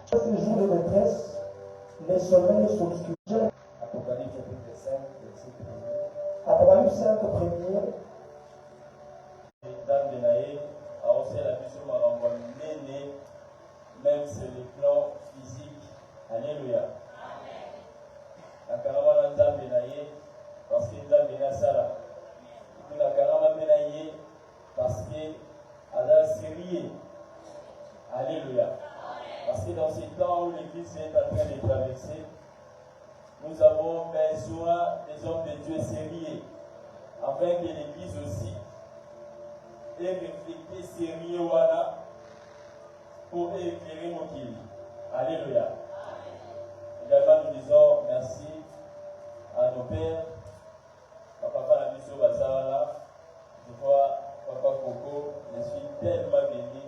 Ces jours de détresse, les soleils s'obscurcissent. Apocalypse chapitre 5, verset 1. Apocalypse 5, premier. Même sur le plan physique. Alléluia. La caravane Nzambe naye parce que Nzambe na sala. Et la caravane naye parce que Ada sérieux. Alléluia. Parce que dans ces temps où l'église est en train de traverser, nous avons besoin des hommes de Dieu sérieux, afin que l'église aussi ait reflété sérieux wana pour éclairer nos guillemets. Alléluia. Également, nous disons merci à nos pères, à Papa Nabiso Bazawala. Je vois Papa Coco, je suis tellement béni.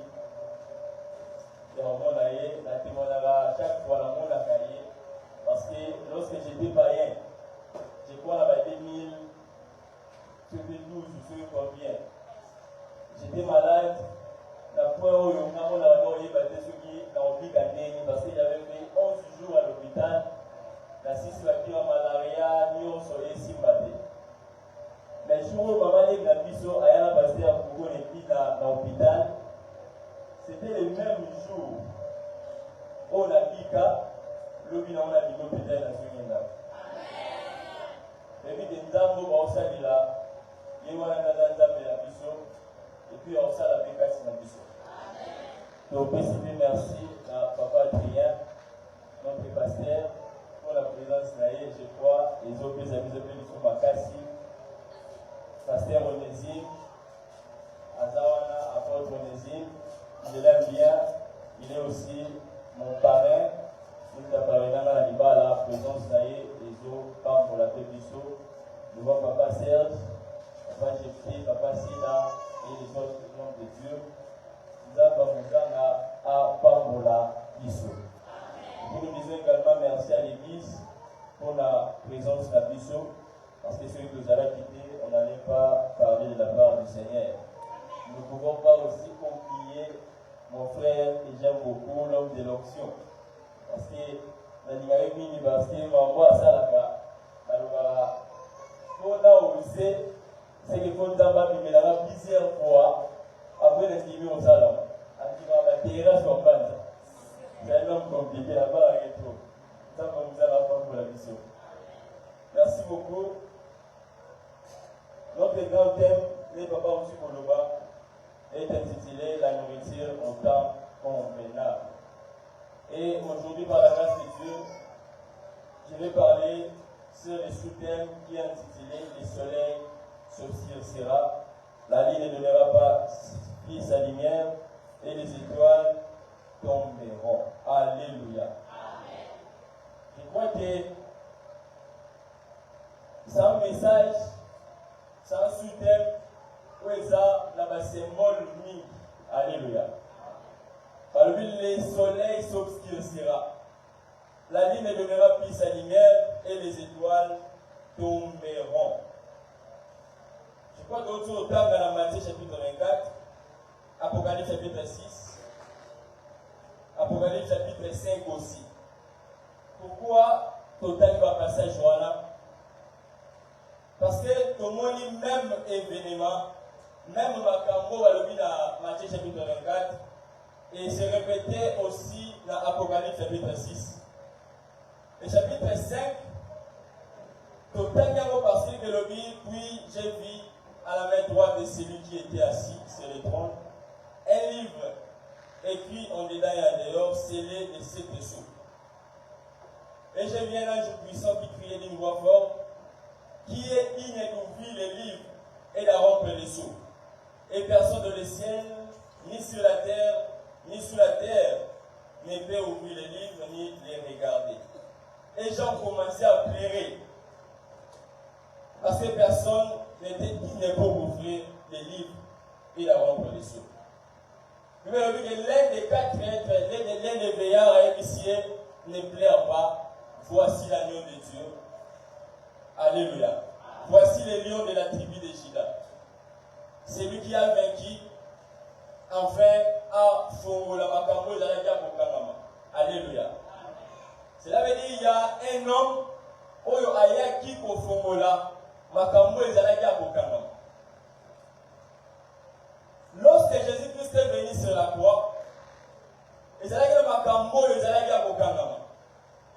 La témoignera chaque fois dans mon cahier. Parce que lorsque j'étais païen, je crois là 2012 ou je sais combien, j'étais malade. La fois où on a battu ce qui n'a oublié gagner parce qu'il avait fait 11 jours à l'hôpital. La 6 qui en malaria, ni au soleil si battu. Mais le jour où maman est dans biso, à la base de Pougo et puis dans l'hôpital, c'était le même jour où on a pika, l'objet on a dit l'hôpital dans ce moment-là. Et puis des dames au Salut là, il y a un dame de la biso, et puis on s'est la pécasse dans la biso. Donc, merci à Papa Adrien, notre pasteur, pour la présence là, je crois, les autres amis de Makassi, pasteur Onésime, Azawana, apôtre Onésime, je l'aime bien, il est aussi mon parrain, nous avons la présence là, les autres, pas pour la Pébisso, nous voyons Papa Serge, Papa Jeffrey, Papa Sina et les autres hommes de Dieu. Nous disons également merci à l'église pour la présence de la Bissot, parce que celui que nous allons quitter, on n'allait pas parler de la part du Seigneur. Nous ne pouvons pas aussi oublier mon frère que j'aime beaucoup, l'homme de l'onction. Parce que la Ligue Mini, parce que m'envoie ça là-bas, on a osé, c'est qu'il faut d'abord mais là plusieurs fois après les films au salon. C'est un homme compliqué là-bas et tout. Ça va vous avoir pour la mission. Merci beaucoup. Notre grand thème, les papas aussi pour le bas, est intitulé La nourriture au temps convenable. Et aujourd'hui, par la grâce de Dieu, je vais parler sur le sous-thème qui est intitulé Le soleil s'obscurcira, la lune ne donnera pas sa lumière et les étoiles tomberont. Alléluia. Amen. Je crois que c'est un message, c'est un sous-thème où il y a un symbole mis. Alléluia. Par le soleil s'obscurcira. La lune ne donnera plus sa lumière et les étoiles tomberont. Je crois que autour dans la Matthieu chapitre 24, Apocalypse chapitre 6, Apocalypse chapitre 5 aussi. Pourquoi total va passer à Johanna? Parce que tout le monde même événement, même Makambo va le dire dans Matthieu chapitre 24, et se répétait aussi dans Apocalypse chapitre 6. Le chapitre 5, totalement parce que le dit, puis j'ai vu à la main droite de celui qui était assis sur le trône un livre écrit en dedans et en dehors, scellé de 7 sceaux. Et je viens un ange puissant qui criait d'une voix forte, qui est digne d'ouvrir les livres et de rompre les sceaux. Et personne dans le ciel, ni sur la terre, ni sous la terre, ne peut ouvrir les livres ni les regarder. Et les gens commençaient à pleurer. Parce que personne n'était digne pour ouvrir les livres et de rompre les sceaux. Mais l'un des 4 êtres, l'un des veillards à épicier ne pleure pas. Voici l'agneau de Dieu. Alléluia. Voici les lions de la tribu de Juda. Celui qui a vaincu enfin à fongola makambo ezalaki ya kokangama. Alléluia. Cela veut dire il y a un homme oyo ayaki kofongola makambo ezalaki ya kokangama. Lorsque Jésus-Christ est venu sur la croix, ezalaki na makambo oyo ezalaki ya kokangama.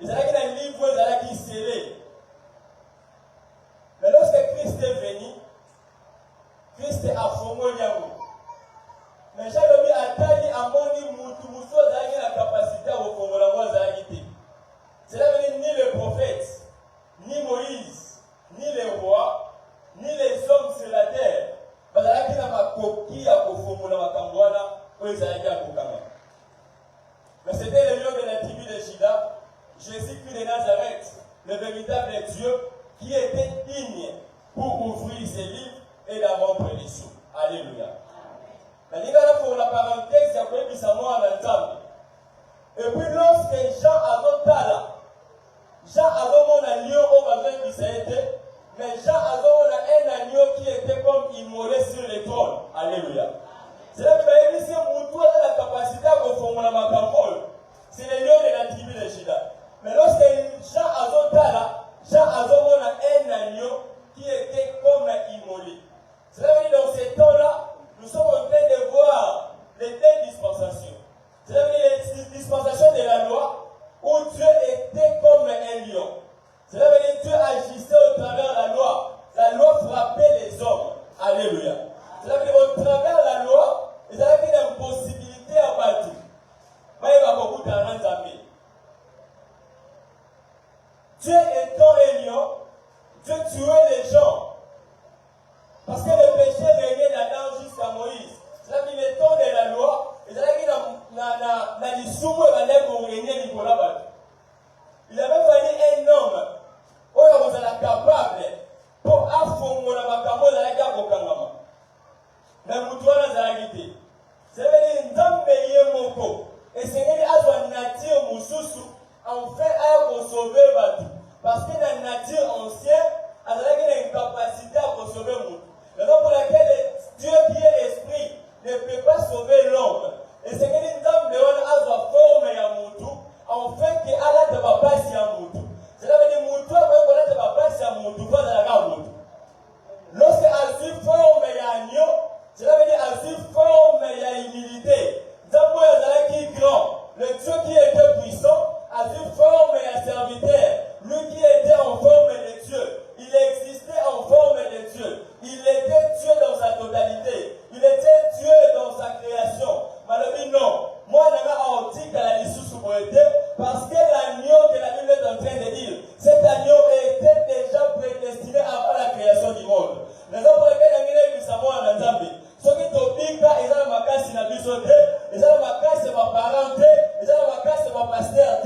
Ezalaki na livre ezalaki scellé. Mais lorsque Christ est venu, Christ a fongoli yango. Mais Jalobi atali amoni mutu muso ezalaki na capacité ya kofongola yango ezalaki te. Cela veut dire ni le prophète, ni Moïse, ni les rois, ni les hommes sur la terre. Bazalaki na makoki ya kofongola makambo wana oyo ezalaki ya kokanga. Mais c'était le lion de la tribu de Juda, Jésus-Christ de Nazareth, le véritable Dieu, qui était digne pour ouvrir ses livres et la rompre les sceaux. Alléluia. Mais pour la parenthèse, il y a quoi qui s'en va ensemble. Et puis lorsque Jean a donné un agneau au bazin qui s'est été, mais Jean a donné un agneau qui était comme immolé sur le trône. Alléluia. C'est là que vous avez vu Moutou a la capacité à confondre la macamole. C'est le lion de la tribu de Juda. Mais lorsque Jean a donné un agneau qui était comme immolé. C'est là que dans ces temps-là, nous sommes en train de voir les deux dispensations. C'est là que les dispensations de la loi, où Dieu était comme un lion. C'est là que Dieu agissait au travers de la loi. La loi frappait les hommes. Alléluia. C'est là qu'au travers de la loi, il y a une impossibilité à battre. Mais il va beaucoup d'arrêter. Dieu étant un lion, Dieu tuait les gens. Parce que le péché régnait d'Adam jusqu'à Moïse. C'est là qu'il est temps de la loi. Et c'est là qu'il a dit souvent pour régner Nicolas Batu. Il avait fallu un homme où il était capable pour affronter la macamo de la guerre au Kangama. Mais Moutouana Zalagité. C'est vrai, une dame payée mon co. Et c'est qu'il a une nature moussousou. En fait, à sauver Batu. Parce que la nature ancienne, elle a une capacité à sauver Moutou. Raison pour laquelle Dieu qui est esprit ne peut pas sauver l'homme. Et c'est qu'une dame de l'homme a sa forme et à Moutou, en fait qu'elle a de ma place à Moutou. C'est là que Moutou a de ma place à Moutou, pas de la gare Moutou. Lorsqu'elle suit forme et à Agneau, c'est là qu'elle suit forme et à humilité. D'abord, elle est grand. Le Dieu qui était puissant a suivi forme et à serviteur. Lui qui était en forme de Dieu. Il existait en forme de Dieu. Il était Dieu dans sa totalité. Il était Dieu dans sa création. Malheureusement, non. Moi, je vais article à la licence parce que l'agneau que la Bible est en train de dire, cet agneau était déjà prédestiné avant la création du monde. Raison pour laquelle il y a un savoir en Zambie. Ce qui t'oblige, ils ont ma casse, ils ont ils ont ma casse, c'est ma parenté, ils ont ma casse, c'est ma pasteur,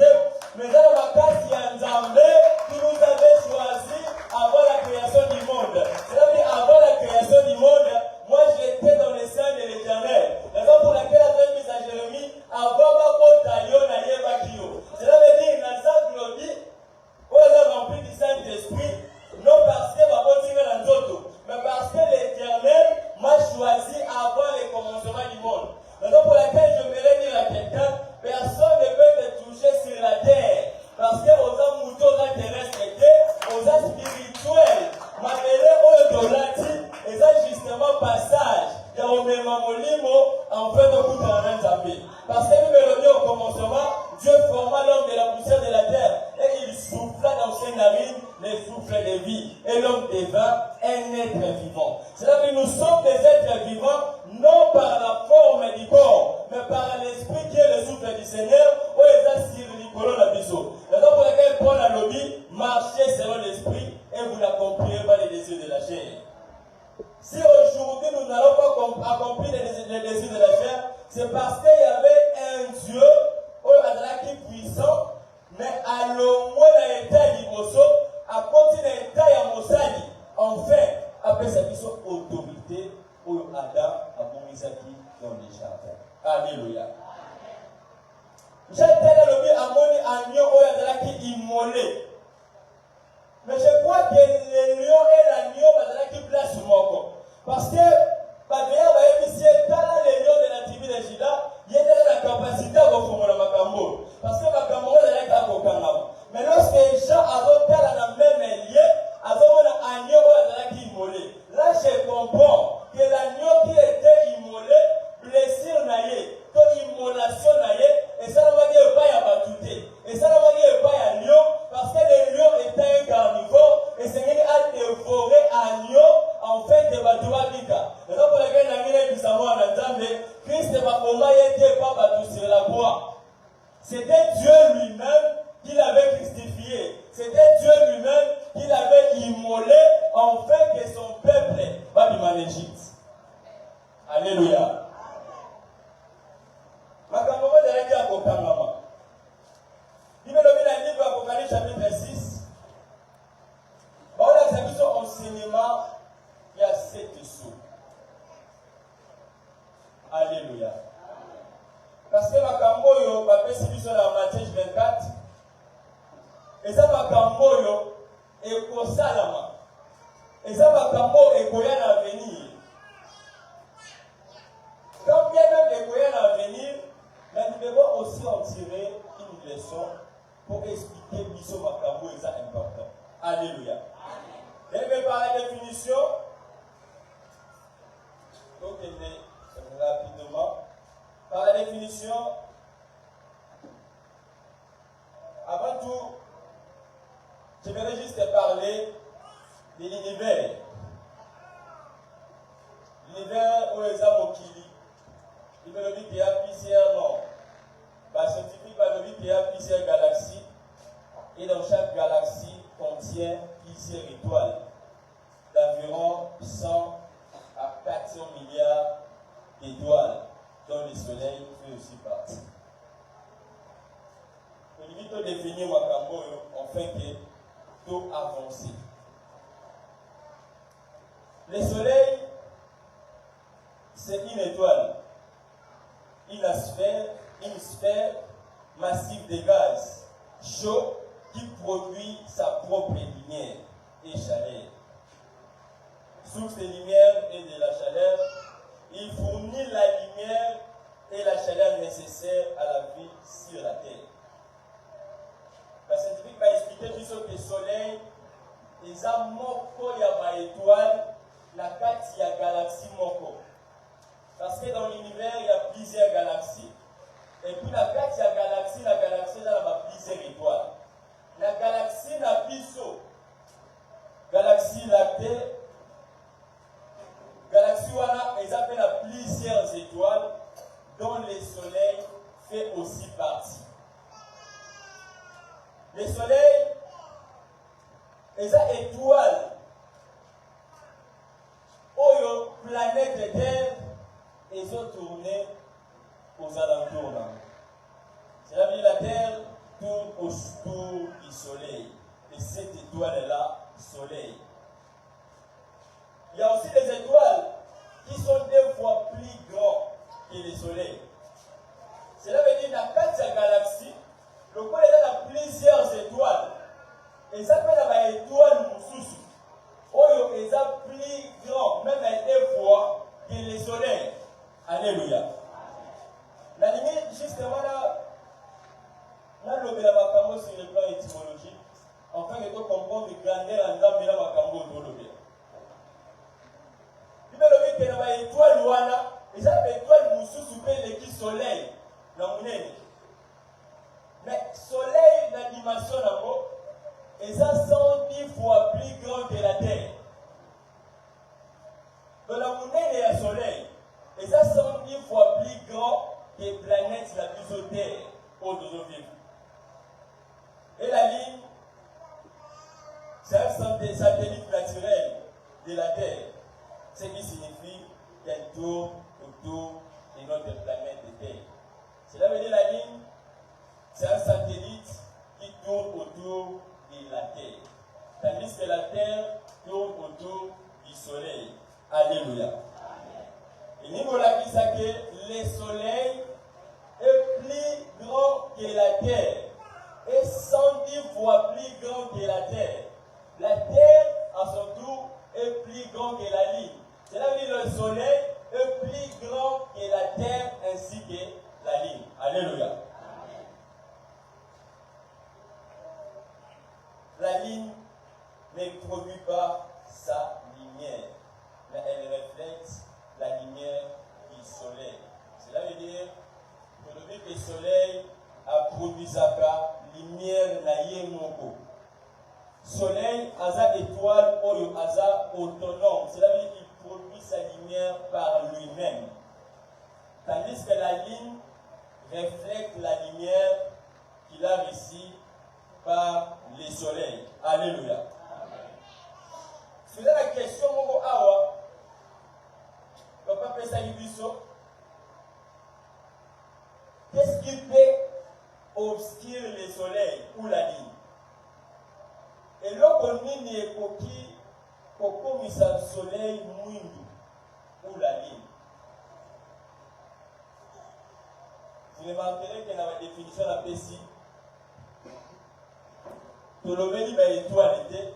mais ils ont ma casse, il y a un Zambie qui nous avait choisi avant la création du monde. C'est-à-dire, avant la création du monde, moi j'étais dans les seins de l'Éternel. Raison pour laquelle elle a mis à Jérémie, avant ma porte à Yon, à Yébakio. Cela veut dire, dans sa globie, où elle a rempli du Saint-Esprit, non parce que ma porte est dans l'autre, mais parce que l'Éternel m'a choisi avant le commencement du monde. Raison pour laquelle je voudrais dire à quelqu'un, personne ne peut me toucher sur la terre. Parce que aux hommes moutons terrestres, aux hommes spirituels, ma mère au dolati, et ça justement passage, il y a au même molimo, en fait, au bout de la même zambie. Parce que nous me dit au commencement, Dieu forma l'homme de la poussière de la terre, et il souffla dans ses narines les souffles de vie, et l'homme devint un être vivant. C'est-à-dire que nous sommes des êtres vivants, non par la forme du corps, mais par l'esprit qui est le souffle du Seigneur, où il a sur Nicolas Labisso. Raison pour laquelle Paul a lobby, marchez selon l'esprit, et vous n'accomplirez pas les désirs de la chair. Si aujourd'hui nous n'allons pas accomplir les désirs de la chair, c'est parce qu'il y avait un Dieu, qui est puissant, mais à l'ombre d'un état d'Ibosso, à côté d'un état d'Amosani, enfin, après sa mission autorité, où Adam a bon Isaki dans les jardins. Alléluia. J'ai tellement le à mon agneau qui est immolé. Mais je crois que le lion et l'agneau qui place mon corps. Parce que, les lions de la tribu Alléluia. Makambo ezalaki ya kokangama. Bibelobi na livre Apocalypse chapitre 6. Baolakisa biso enseignement ya 7 sous. Alléluia. Parce que makambo oyo bapesi biso na Matthieu 24 eza makambo oyo ekosalama. Eza makambo ekoya na avenir. Quand bien même ekoya na avenir, mais nous devons aussi en tirer une leçon pour expliquer biso makambo eza important. Alléluia. Mais par la définition, donc rapidement, par la définition, avant tout, je vais juste parler de l'univers. L'univers où est Mokili. Il me dit qu'il y a plusieurs noms. Les scientifiques me disent qu'il y a plusieurs galaxies. Et dans chaque galaxie contient plusieurs étoiles d'environ 100 à 400 milliards d'étoiles dont le Soleil fait aussi partie. Je vais tout définir Wakambo afin que tout avance. Le Soleil, c'est une étoile, une sphère massive de gaz chaud qui produit sa propre lumière et chaleur. Source de lumière et de la chaleur, il fournit la lumière et la chaleur nécessaires à la vie sur la terre. La scientifique va expliquer que le soleil, les amoko ya étoile, la carte ya galaxie moko. Parce que dans l'univers, il y a plusieurs galaxies. Et puis la carte ya galaxie, la galaxie a plusieurs étoiles. La galaxie n'a plus saut. Galaxie lactée, galaxie wana, ils appellent plusieurs étoiles dont le soleil fait aussi partie. Le soleil, les étoiles, oyo, planète de terre, ils ont tourné aux alentours. C'est-à-dire que la terre tourne autour du soleil. Et cette étoile-là, soleil. Il y a aussi des étoiles qui sont 2 fois plus grandes que le soleil. Cela veut dire que dans 4 galaxies, le corps a plusieurs étoiles. Et ça fait des étoiles moussousou. Oyo est plus grand, même 2 fois que le soleil. Alléluia. La limite, justement là, l'objet de Makambo sur le plan étymologique, afin de comprendre le grandeur en dame de la Makambo de l'objet. Il me dit que dans l'étoile Luana, les étoiles moussousou pèlent qui soleil. Mais soleil, la dimension là-bas, et ça 110 fois plus grand que la terre. Dans la monnaie, il y a soleil. Et ça 110 fois plus grand que les planètes la plus haute terre au nos vivre. Et la ligne, c'est un satellite naturel de la Terre. Ce qui signifie qu'elle tourne autour de notre planète de Terre. Cela veut dire la ligne, c'est un satellite qui tourne autour de la Terre. Tandis que la Terre tourne autour du Soleil. Alléluia. Et nous voulons dire que le Soleil est plus grand que la Terre. Et 110 fois plus grand que la Terre. La Terre, à son tour, est plus grand que la Lune. Cela veut dire que le Soleil est plus grand que la Terre ainsi que la Lune. Alléluia. La Lune ne produit pas sa lumière, mais elle reflète la lumière du Soleil. Cela veut dire que le Soleil a produit sa lumière na yemoko. Soleil, aza étoile, oyo aza autonome. Cela veut dire qu'il produit sa lumière par lui-même. Tandis que la ligne reflète la lumière qu'il a reçue par le soleil. Alléluia. C'est la question, Moko Awa. Papa peut ça qu'est-ce qui peut obscurer le soleil ou la ligne? Et lorsqu'on est époqué, comme il le soleil mouindou ou la ligne. Vous remarquerez que dans la définition de la PSI, tout le monde dit que l'étoile était.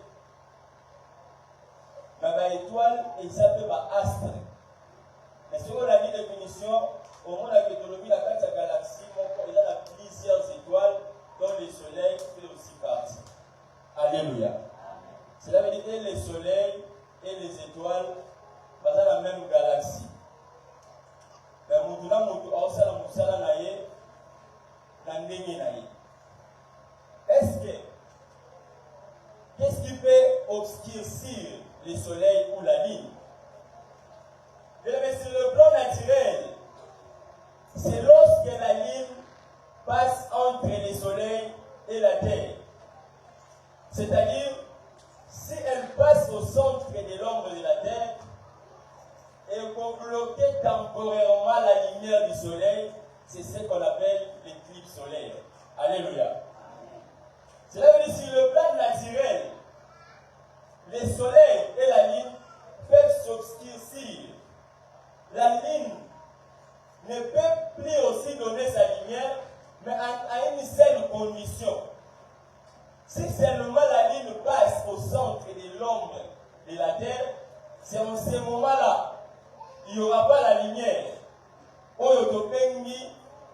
Mais l'étoile, il s'appelle astre. Mais si on a la définition, au monde de l'autonomie, la carte de la galaxie, il y a plusieurs étoiles dont le soleil fait aussi partie. Alléluia. Cela veut dire que le soleil et les étoiles sont dans la même galaxie. Mais qu'est-ce qui peut obscurcir le soleil ou la ligne? Mais sur le plan naturel, c'est lorsque la ligne passe entre le soleil et la terre. C'est-à-dire, si elle passe au centre de l'ombre de la terre, et qu'on bloquait temporairement la lumière du soleil, c'est ce qu'on appelle l'éclipse solaire. Alléluia. Cela veut dire sur le plan naturel, le soleil et la ligne peuvent s'obscurcir. La ligne ne peut plus aussi donner sa lumière, mais à une seule condition. Si seulement la ligne passe au centre de l'ombre de la terre, c'est en ce moment-là il n'y aura pas la lumière.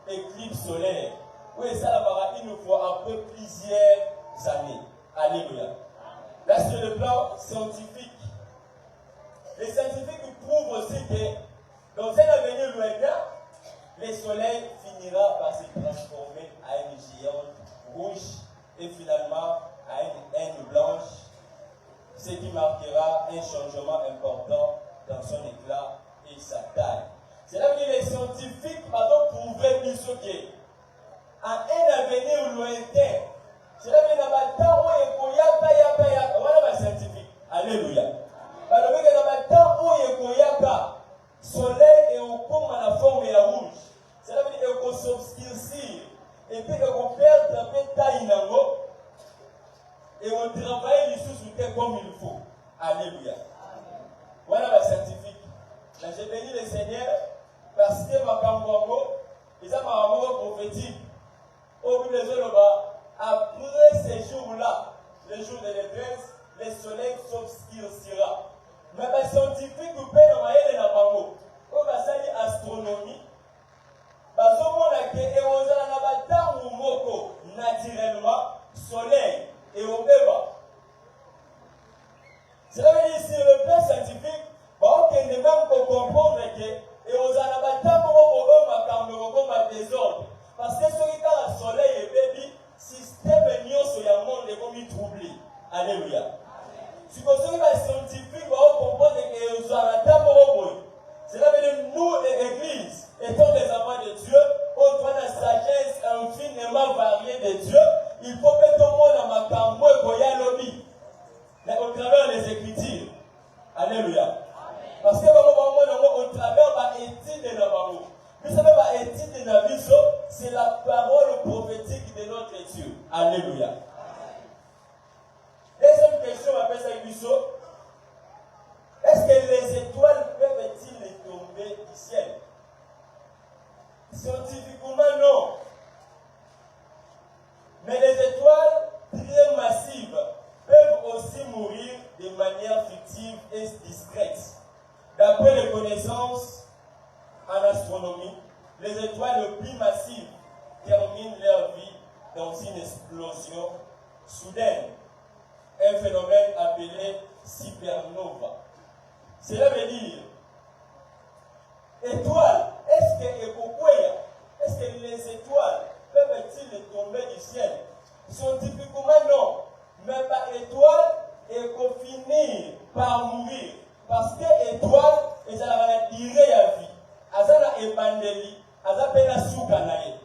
Éclipse solaire. Oui, ça va une fois après plusieurs années. Alléluia. Là, sur le plan scientifique, les scientifiques prouvent aussi que dans un avenir lointain, le soleil finira par se transformer à une géante rouge et finalement à une haine blanche, ce qui marquera un changement important dans son éclat et sa taille. C'est là que les scientifiques ont prouvé plus que à un avenir lointain, c'est là que dans le temps où il y a voilà les scientifiques. Alléluia. Dans le temps où il y a soleil et au comme à la forme de la rouge, c'est là qu'il faut s'obscurcir et puis qu'on perd un peu de taille et on travaille les choses comme il faut. Alléluia. Voilà les scientifiques. Mais j'ai béni le Seigneur parce que ma cambo, ils ont ma amour prophétique. Au bout des jours, après ces jours-là, les jours de l'épreuve, le soleil s'obscurcira. Mais les scientifiques peuvent envoyer les nabango. Au basali astronomie, parce que naturellement, soleil et au béba. Cela veut dire sur le plan scientifique, on ne même pas comprendre que et aux anabatans au désordre. Parce que ce qui est le soleil et baby, système nion sur le monde est comme troublé. Alléluia. Si vous avez les scientifiques, vous comprenez que aux anabatans cela veut dire nous, l'Église, étant des enfants de Dieu, au droit de la sagesse infiniment variée de Dieu, il faut que tout le monde a ma cambo et lobby. Mais au travers des Écritures. Alléluia. Parce que au travers de l'étude de la vous savez, l'étude de la vie, c'est la parole prophétique de notre Dieu. Alléluia. Deuxième question, on appelle ça Guisso. Est-ce que les étoiles peuvent-ils tomber du ciel? Scientifiquement, non. Mais les étoiles très massives peuvent aussi mourir de manière fictive et discrète. D'après les connaissances en astronomie, les étoiles les plus massives terminent leur vie dans une explosion soudaine, un phénomène appelé supernova. Cela veut dire, étoiles, est-ce que les étoiles peuvent-ils tomber du ciel? Scientifiquement, non. Mais par étoile, il faut finir par mourir. Parce que étoile, ils ont la durée à vie. Azala ebandeli, azapena soukanaye.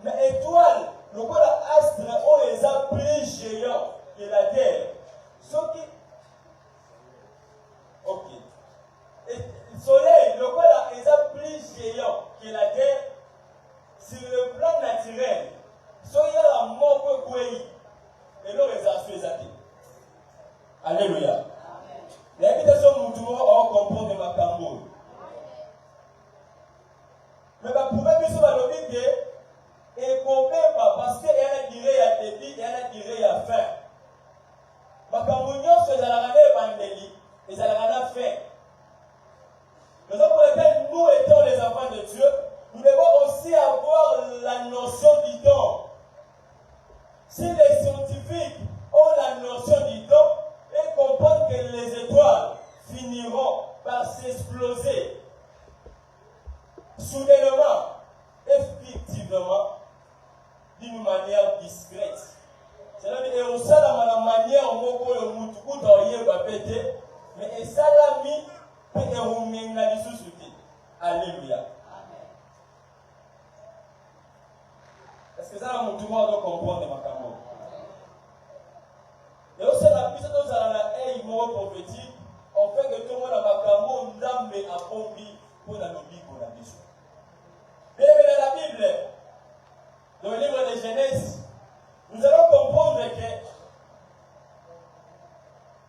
Mais étoile, le astre, ils ont plus géant que la terre. Ce qui. Ok. Et le soleil, le et qu'on même pas parce qu'il y a une durée à débit, il y a une durée à fin. Makambounion, c'est la rana évangélique, et c'est la rana fin. Raison pour laquelle nous étant les enfants de Dieu, nous devons aussi avoir la notion du temps. Si les scientifiques ont la notion du temps et comprennent que les étoiles finiront par s'exploser soudainement, effectivement, d'une manière discrète. C'est-à-dire que ça dans la manière où le moutou va péter, mais ça l'a mis et on met la société. Alléluia. Est-ce que ça la moutou doit comprendre ma caméra? Et aussi la puissance de la mot prophétique, on fait que tout le monde a ma caméra, n'ambe à pombi pour la Bible pour la mission. Bien dans la Bible, dans le livre de Genèse, nous allons comprendre que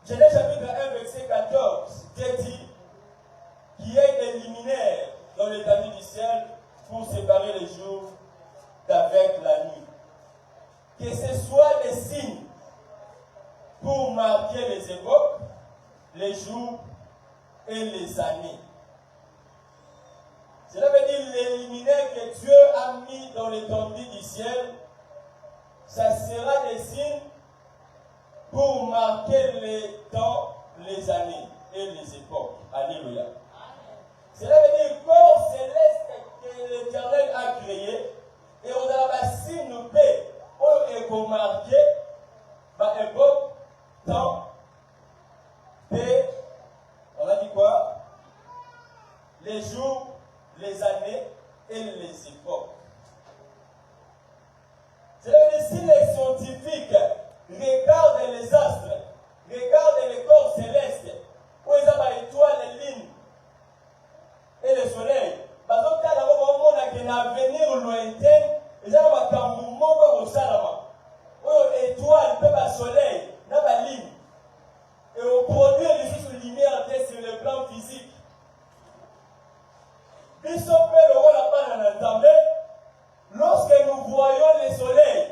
Genèse chapitre 1, verset 14, Dieu dit qu'il y a des luminaires dans l'étendue du ciel pour séparer les jours d'avec la nuit. Que ce soit des signes pour marquer les époques, les jours et les années. Cela veut dire les luminaires que Dieu a mis dans l'étendue du ciel, ça sera des signes pour marquer les temps, les années et les époques. Alléluia. Cela veut dire corps céleste que l'Éternel a créé et on a la signe paix pour marquer ma époque, temps, paix, on a dit quoi? Les jours, les années et les époques. C'est-à-dire si les scientifiques regardent les astres, regardent les corps célestes, où ils ont les étoiles, les lignes et le soleil, parce que quand on a un avenir lointain, ils ont un mouvement au salama. Où les étoiles peuvent un soleil, dans la ligne, et on produit une lumière sur le plan physique. Lorsque nous voyons le soleil,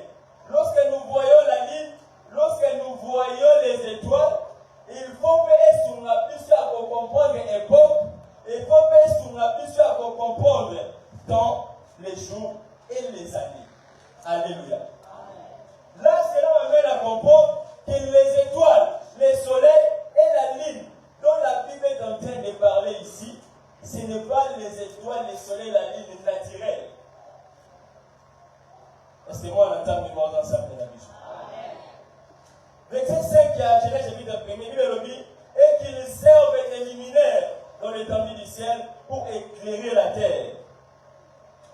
lorsque nous voyons la lune, lorsque nous voyons les étoiles, il faut que nous puissions comprendre l'époque, il faut que nous puissions comprendre dans les jours et les années. Alléluia. Là, cela m'amène à comprendre que les étoiles, le soleil et la lune, dont la Bible est en train de parler ici, ce n'est pas les étoiles, le soleil, la lune naturelle. Est-ce que moi, on entend mes mots ensemble de la mission? Verset 5 à Genèse chapitre 1, Bible dit, et qu'ils servent des luminaires dans l'étendue du ciel pour éclairer la terre.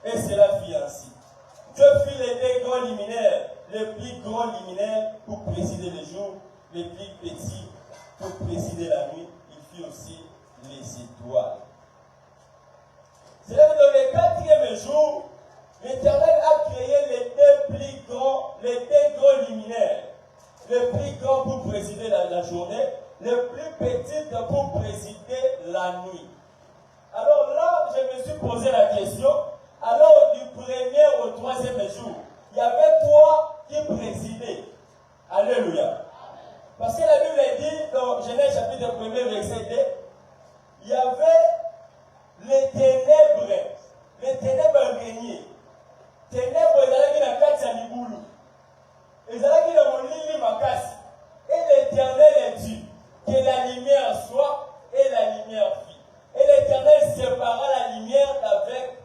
Et cela fit ainsi. Dieu fit les deux grands luminaires, les plus grands luminaires pour présider les jours, les plus petits pour présider la nuit. Il fit aussi les étoiles. C'est là que dans le quatrième jour, l'Éternel a créé les deux grands luminaires. Le plus grand pour présider la journée, le plus petit pour présider la nuit. Alors là, je me suis posé la question, alors du premier au troisième jour, il y avait quoi qui présidait? Alléluia. Parce que la Bible dit dans Genèse chapitre 1, verset 2, il y avait les ténèbres régnaient. Ténèbres, ils allaient dans la carte à Liboulou. Ils allaient dans mon lit makasi. Et l'Éternel dit que la lumière soit et la lumière fit. Et l'Éternel sépara la lumière d'avec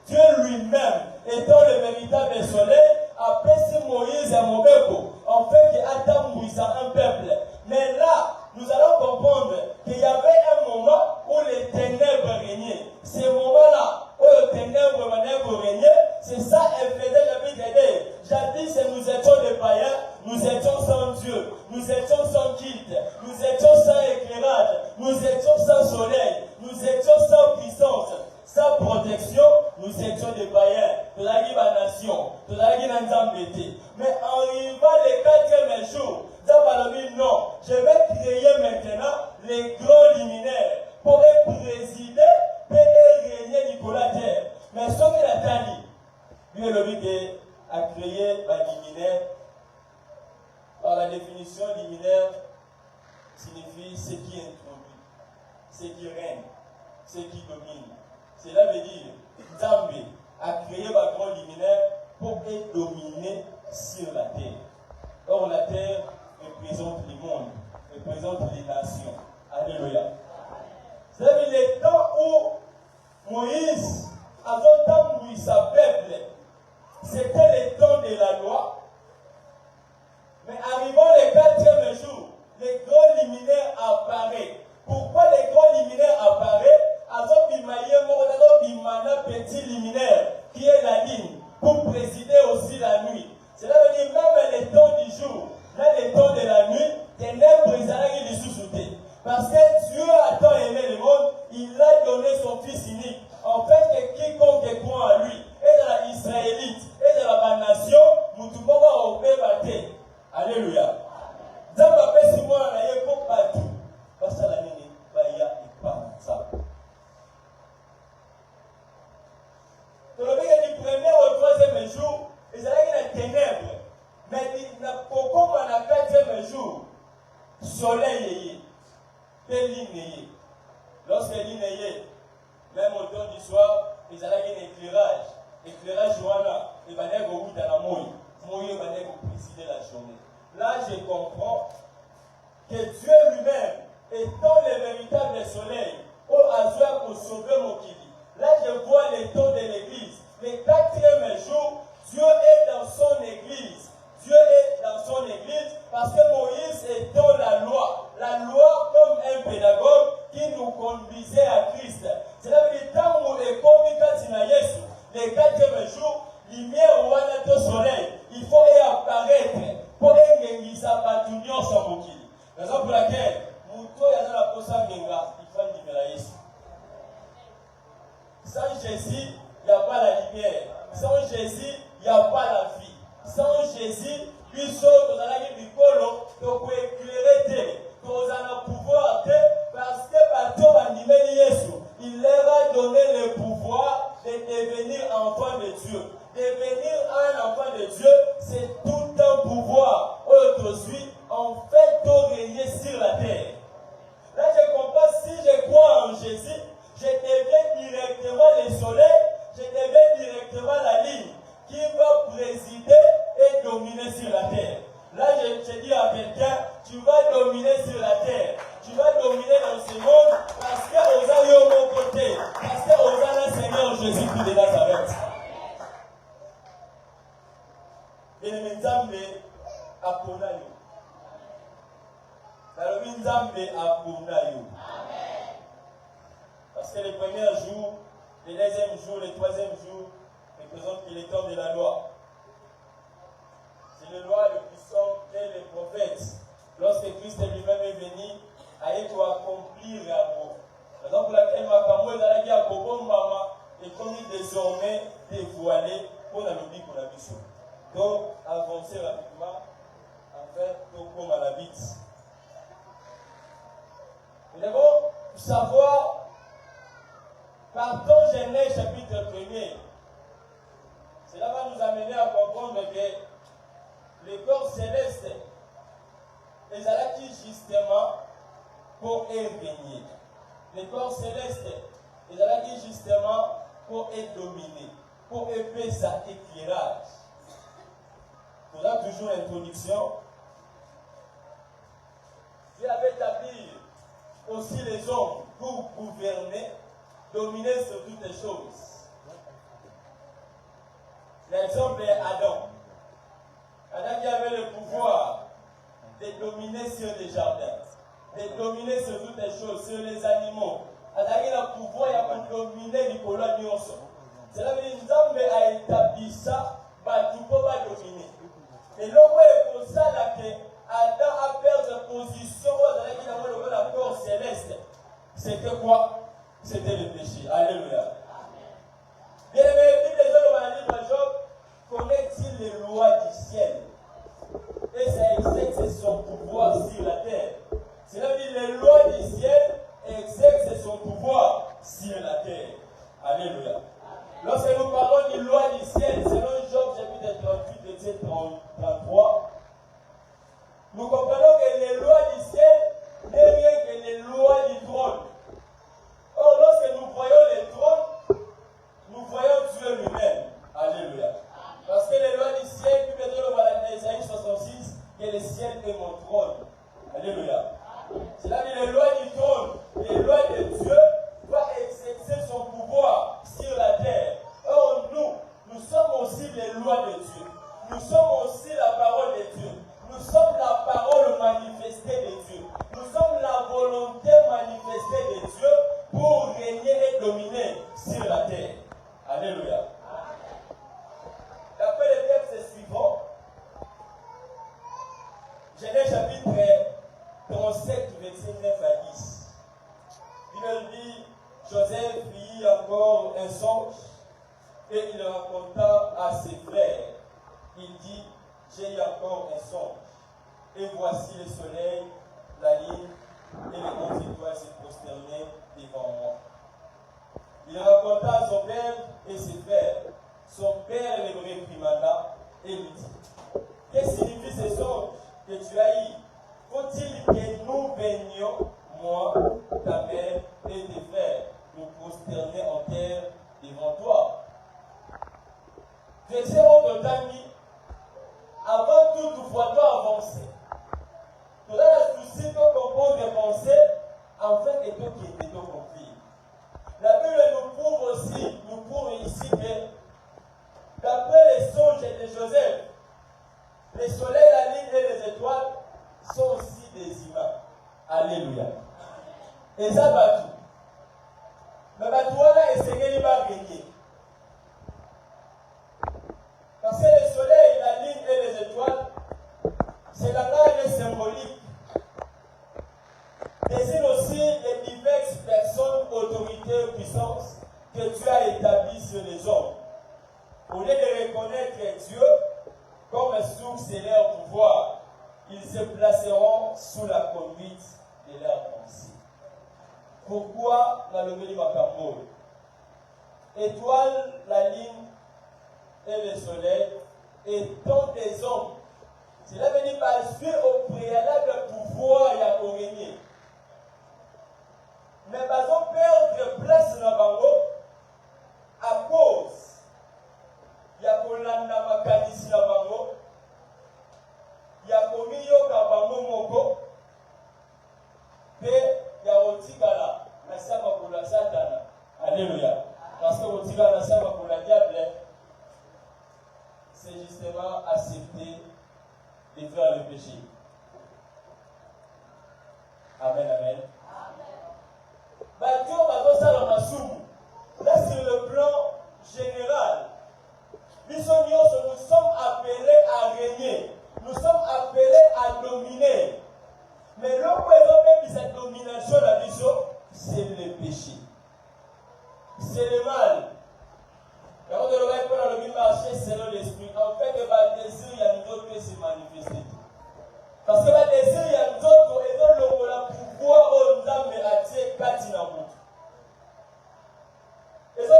Dieu lui-même, étant le véritable soleil, a placé Moïse à Mobeko, en fait qu'il a tambouissé un peuple. Mais là, nous allons comprendre qu'il y avait un moment où les ténèbres régnaient. Ce moment-là, où les ténèbres régnaient, c'est ça, Ephésiens chapitre 2. Jadis, nous étions des païens, nous étions sans Dieu, nous étions sans guide, nous étions sans éclairage, nous étions sans soleil, nous étions sans puissance, sans protection, nous étions des païens, de la nation, de la Nzambété. Mais en arrivant le 4e jour, non, je vais créer maintenant les grands luminaires pour présider et régner Nicolas Terre. Mais ce qu'il a dit, lui, le but a créé un luminaire. Par la définition, luminaire signifie ce qui introduit, ce qui règne, ce qui domine. Cela veut dire, Zambé a créé un grand luminaire pour être dominé sur la terre. Or, la terre représente le monde, représente les nations. Alléluia. C'est le temps où Moïse, à son temps où il s'appelait, c'était le temps de la loi. Mais arrivant le 4e jour, les grands luminaires apparaissent. Pourquoi les grands luminaires apparaissent? Un petit luminaire qui est la ligne pour présider aussi la nuit. Cela veut dire même le temps du jour, là le temps de la nuit, ténèbres ils les sous-soutés. Parce que Dieu a tant aimé le monde, il a donné son Fils unique. En fait, que quiconque croit à lui, et dans la Israélite, et dans la nation, nous devons avoir au bâté. Alléluia. Dieu m'a fait si moi, on a eu pour partout. Parce que la nini, il y a pas ça. Donc, le premier au 3e jour, ils allaient dans les ténèbres. Mais pourquoi on a 4e jour, soleil est ligne. Lorsque l'île est, même au temps du soir, ils allaient un éclairage. Éclairage, voilà, et il va aller au bout de la mouille. Mouille va aller présider la journée. Là, je comprends que Dieu lui-même, étant le véritable soleil, au hasard pour sauver mon kili. Là, je vois les taux de l'église. Le 4e jour, Dieu est dans son église. Dieu est dans son église parce que Moïse est dans la loi. La loi comme un pédagogue qui nous conduisait à Christ. Cela veut dire tant où est comme Yesu, le 4e jour, lumière ou un soleil, il faut y apparaître pour que ça va l'union sans bouquille. Raison pour laquelle, Mouto y a la posa Menga, il faut une lumière Yesu. Sans Jésus, il n'y a pas la lumière. Sans Jésus, il n'y a pas la vie. Sans Jésus, lui seul, nous allons du colo, donc éclairer, nous allons pouvoir, parce que partout animé Jésus, il leur a donné le pouvoir de devenir enfant de Dieu. Devenir un enfant de Dieu, c'est tout un pouvoir. Aujourd'hui, on fait tout régner sur la terre. Là, je comprends, si je crois en Jésus, je deviens directement le soleil, je deviens directement la ligne qui va présider et dominer sur la terre. Là, je dis à quelqu'un, tu vas dominer sur la terre. Tu vas dominer dans ce monde parce que vous avez au bon côté. Parce que vous avez le Seigneur Jésus-Christ de Nazareth. Et le Nzambe apona yo. Le Nzambe apona yo. Parce que le premier jour, le deuxième jour, le troisième jour, représente qu'il est temps de la loi. C'est la loi le puissant et les prophètes. Lorsque Christ lui-même est venu, a été accomplir la loi. La raison pour laquelle Makamou est allé à Kobo Mama est comme désormais dévoilé pour la lobby pour la mission. Donc, avancez rapidement, afin qu'on à la vite. Nous devons savoir, partons Genèse chapitre 1er. Cela va nous amener à comprendre que le corps céleste est allé justement pour régner. Le corps céleste est allé justement pour être dominé, pour faire sa éclairage. On a toujours l'introduction. Dieu avait établi aussi les hommes pour gouverner, dominer sur toutes les choses. L'exemple est Adam. Adam qui avait le pouvoir de dominer sur les jardins, de dominer sur toutes les choses, sur les animaux. Adam qui a le pouvoir de dominer Nicolas Nyonso. Cela veut dire que Nzambe a établi ça, tu ne peux pas dominer. Et là où est pour ça que Adam a perdu la position dans la corps céleste. C'était quoi? C'était le péché. Alléluia. Bien aimé, les hommes dans le livre de Job, connaît-il les lois du ciel? Et ça exerce son pouvoir sur la terre. Cela veut dire les lois du ciel exercent son pouvoir sur la terre. Alléluia. Lorsque nous parlons des lois du ciel, selon Job chapitre 38, verset 33, nous comprenons que les lois du ciel n'est rien que les lois du trône. Or, lorsque nous voyons les trônes, nous voyons Dieu lui-même. Alléluia. Parce que les lois du ciel, puis bientôt le voilà dans Isaïe 66, que le ciel est mon trône. Alléluia. C'est-à-dire les lois du trône, les lois de Dieu doivent exercer son pouvoir sur la terre. Or, nous sommes aussi les lois de Dieu. Nous sommes aussi la parole de Dieu. Nous sommes la parole manifestée de Dieu. Nous sommes la volonté manifestée de Dieu pour régner et dominer sur la terre. Alléluia. D'après le texte suivant, Genèse chapitre 37, verset 9 à 10. Il dit, Joseph vit encore un songe et il raconta à ses frères. Il dit, j'ai eu encore un songe. Et voici le soleil, la lune et les 11 étoiles se prosternaient devant moi. Il raconta à son père et ses frères. Son père le réprimanda et lui dit, qu'est-ce que signifie ce songe que tu as eu? Faut-il que nous venions, moi, ta mère et tes frères, nous prosterner en terre devant toi? Verset autre temps dit, avant tout, toutefois-toi avancer. Tu as le souci qu'on compose des pensées, afin que toi qui étais compris. La Bible nous prouve ici que, d'après les songes de Joseph, les soleils, la lune et les étoiles sont aussi des humains. Alléluia. Et ça va tout. Mais toi là, essayez de pas gagner. Parce que le soleil, la lune et les étoiles, c'est la taille symbolique. Désigne aussi les diverses personnes, autorités, puissances que Dieu a établies sur les hommes. Au lieu de reconnaître Dieu comme source de leur pouvoir, ils se placeront sous la conduite de leur pensée. Pourquoi dans le Béli Makambo? Étoile, la lune et le soleil étant des hommes. Cela veut dire parce qu'au préalable pouvoir il y a régner. Mais ils ont perdu place dans le bango à cause il y a Kolanda Makanisi dans le bango, il y a Komiyo Kabango Moko, et il y a Otikala, la Saba pour la Satana. Alléluia. Parce que Otikala, la Saba pour la diable, c'est justement accepter de faire le péché. Amen, amen. Là, sur le plan général, nous sommes appelés à régner. Nous sommes appelés à dominer. Mais l'homme cette domination, la vision, c'est le péché. C'est le mal. Quand on doit le marcher selon l'esprit, en fait, le désir, il y a une autre qui se manifeste. Parce que le désir, il y a une autre, et donc le pouvoir, on a mis à Dieu, Katina Moutou. Et donc,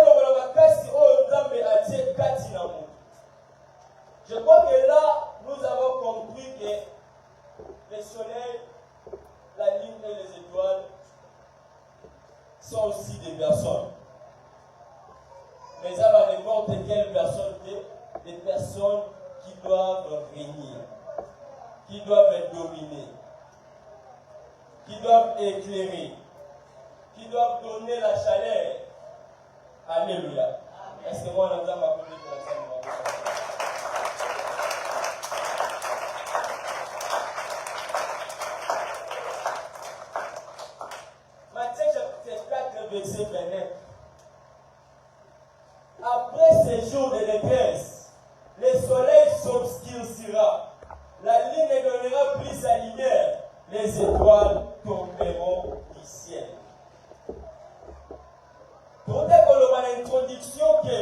je crois que là, nous avons compris que le soleil, la lune et les étoiles sont aussi des personnes. Mais ça va n'importe quelle personne, des personnes qui doivent régner, qui doivent dominer, qui doivent éclairer, qui doivent donner la chaleur. Alléluia. Est-ce que moi, on a besoin de ma jours de détresse, le soleil s'obscurcira, la lune ne donnera plus sa lumière, les étoiles tomberont du ciel. Tout est comme l'introduction que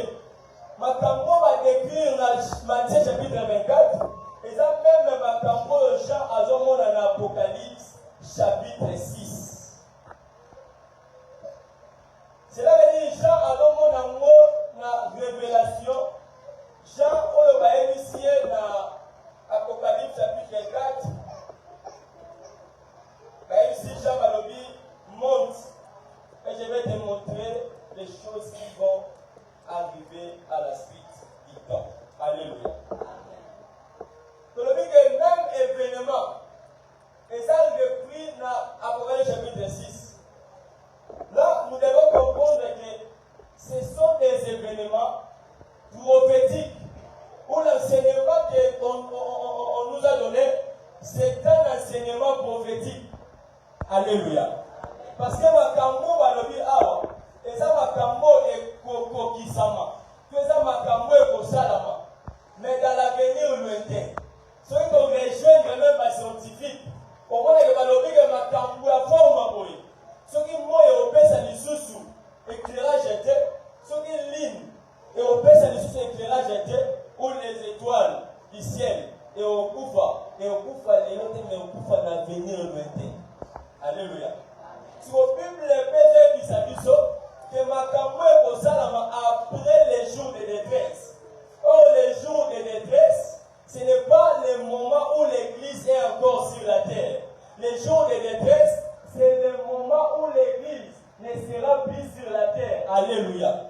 Makambo va décrire dans Matthieu chapitre 24, et ça même Makambo Jean Azomon dans l'Apocalypse chapitre 6. Cela veut dire Jean Azomon dans la révélation, Jean Oyo va initier dans l'Apocalypse chapitre 4. Ici Jean Balobi monte et je vais te montrer les choses qui vont arriver à la suite du temps. Alléluia. Donc, le même événement, et ça depuis l'Apocalypse chapitre 6. Là, nous devons comprendre que ce sont des événements prophétiques où l'enseignement qu'on nous a donné, c'est un enseignement prophétique. Alléluia. Parce que Makambo va le dire, et ça Makambo est kokokisama, que ça Makambo est kosalama. Mais dans l'avenir lointain, ceux qui ont rejoint même les scientifiques, au moins ils vont dire que Makambo a forme. Ceux qui ont opéré ça du sous éclairage était, ceux qui lignent et opéré ça du sous éclairage était, ou les étoiles du ciel, et au Koufa les autres, mais au Koufa dans l'avenir lointain. Alléluia. Si vous Bible les PG du que Makambo est au Salama après les jours de détresse. Or, les jours de détresse, ce n'est pas le moment où l'église est encore sur la terre. Les jours de détresse, c'est le moment où l'église ne sera plus sur la terre. Alléluia.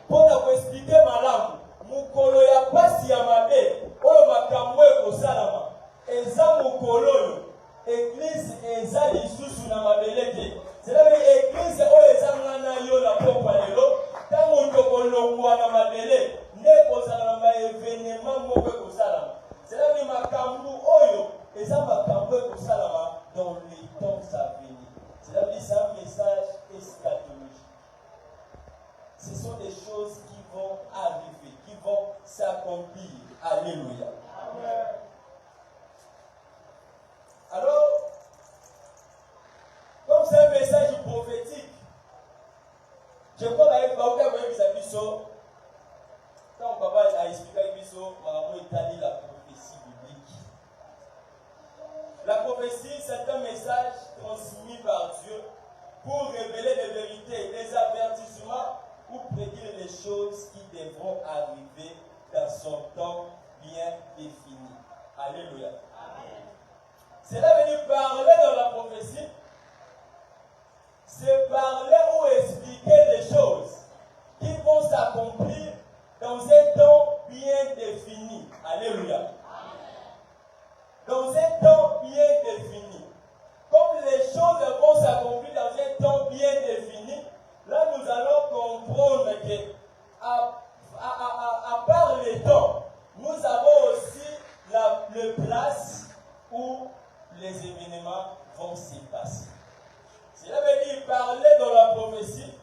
Pour vous expliquer ma langue, Mukolo ya pasi ya mabe, oyo Makambo est au Salama. Eza Mukolo. Église eza lisusu na mabeleke. C'est-à-dire église oyo eza ngana yo la pokwa lelo, tango tokolongwa na mabele, nde kozala na événement moko ekosalama. C'est-à-dire makambo oyo eza makambo ekosalama dans les temps à venir. C'est-à-dire c'est un message eschatologique. Ce sont des choses qui vont arriver, qui vont s'accomplir. Alléluia. Amen. Alors, comme c'est un message prophétique, je crois que quand papa a expliqué la prophétie biblique. La prophétie, c'est un message transmis par Dieu pour révéler des vérités, des avertissements ou prédire les choses qui devront arriver dans son temps bien défini. Alléluia. Cela veut dire parler dans la prophétie, c'est parler ou expliquer des choses qui vont s'accomplir dans un temps bien défini. Alléluia. Dans un temps bien défini. Comme les choses vont s'accomplir dans un temps bien défini, là nous allons comprendre que à part les temps, nous avons aussi le place où les événements vont se passer. Cela veut dire parler dans la prophétie.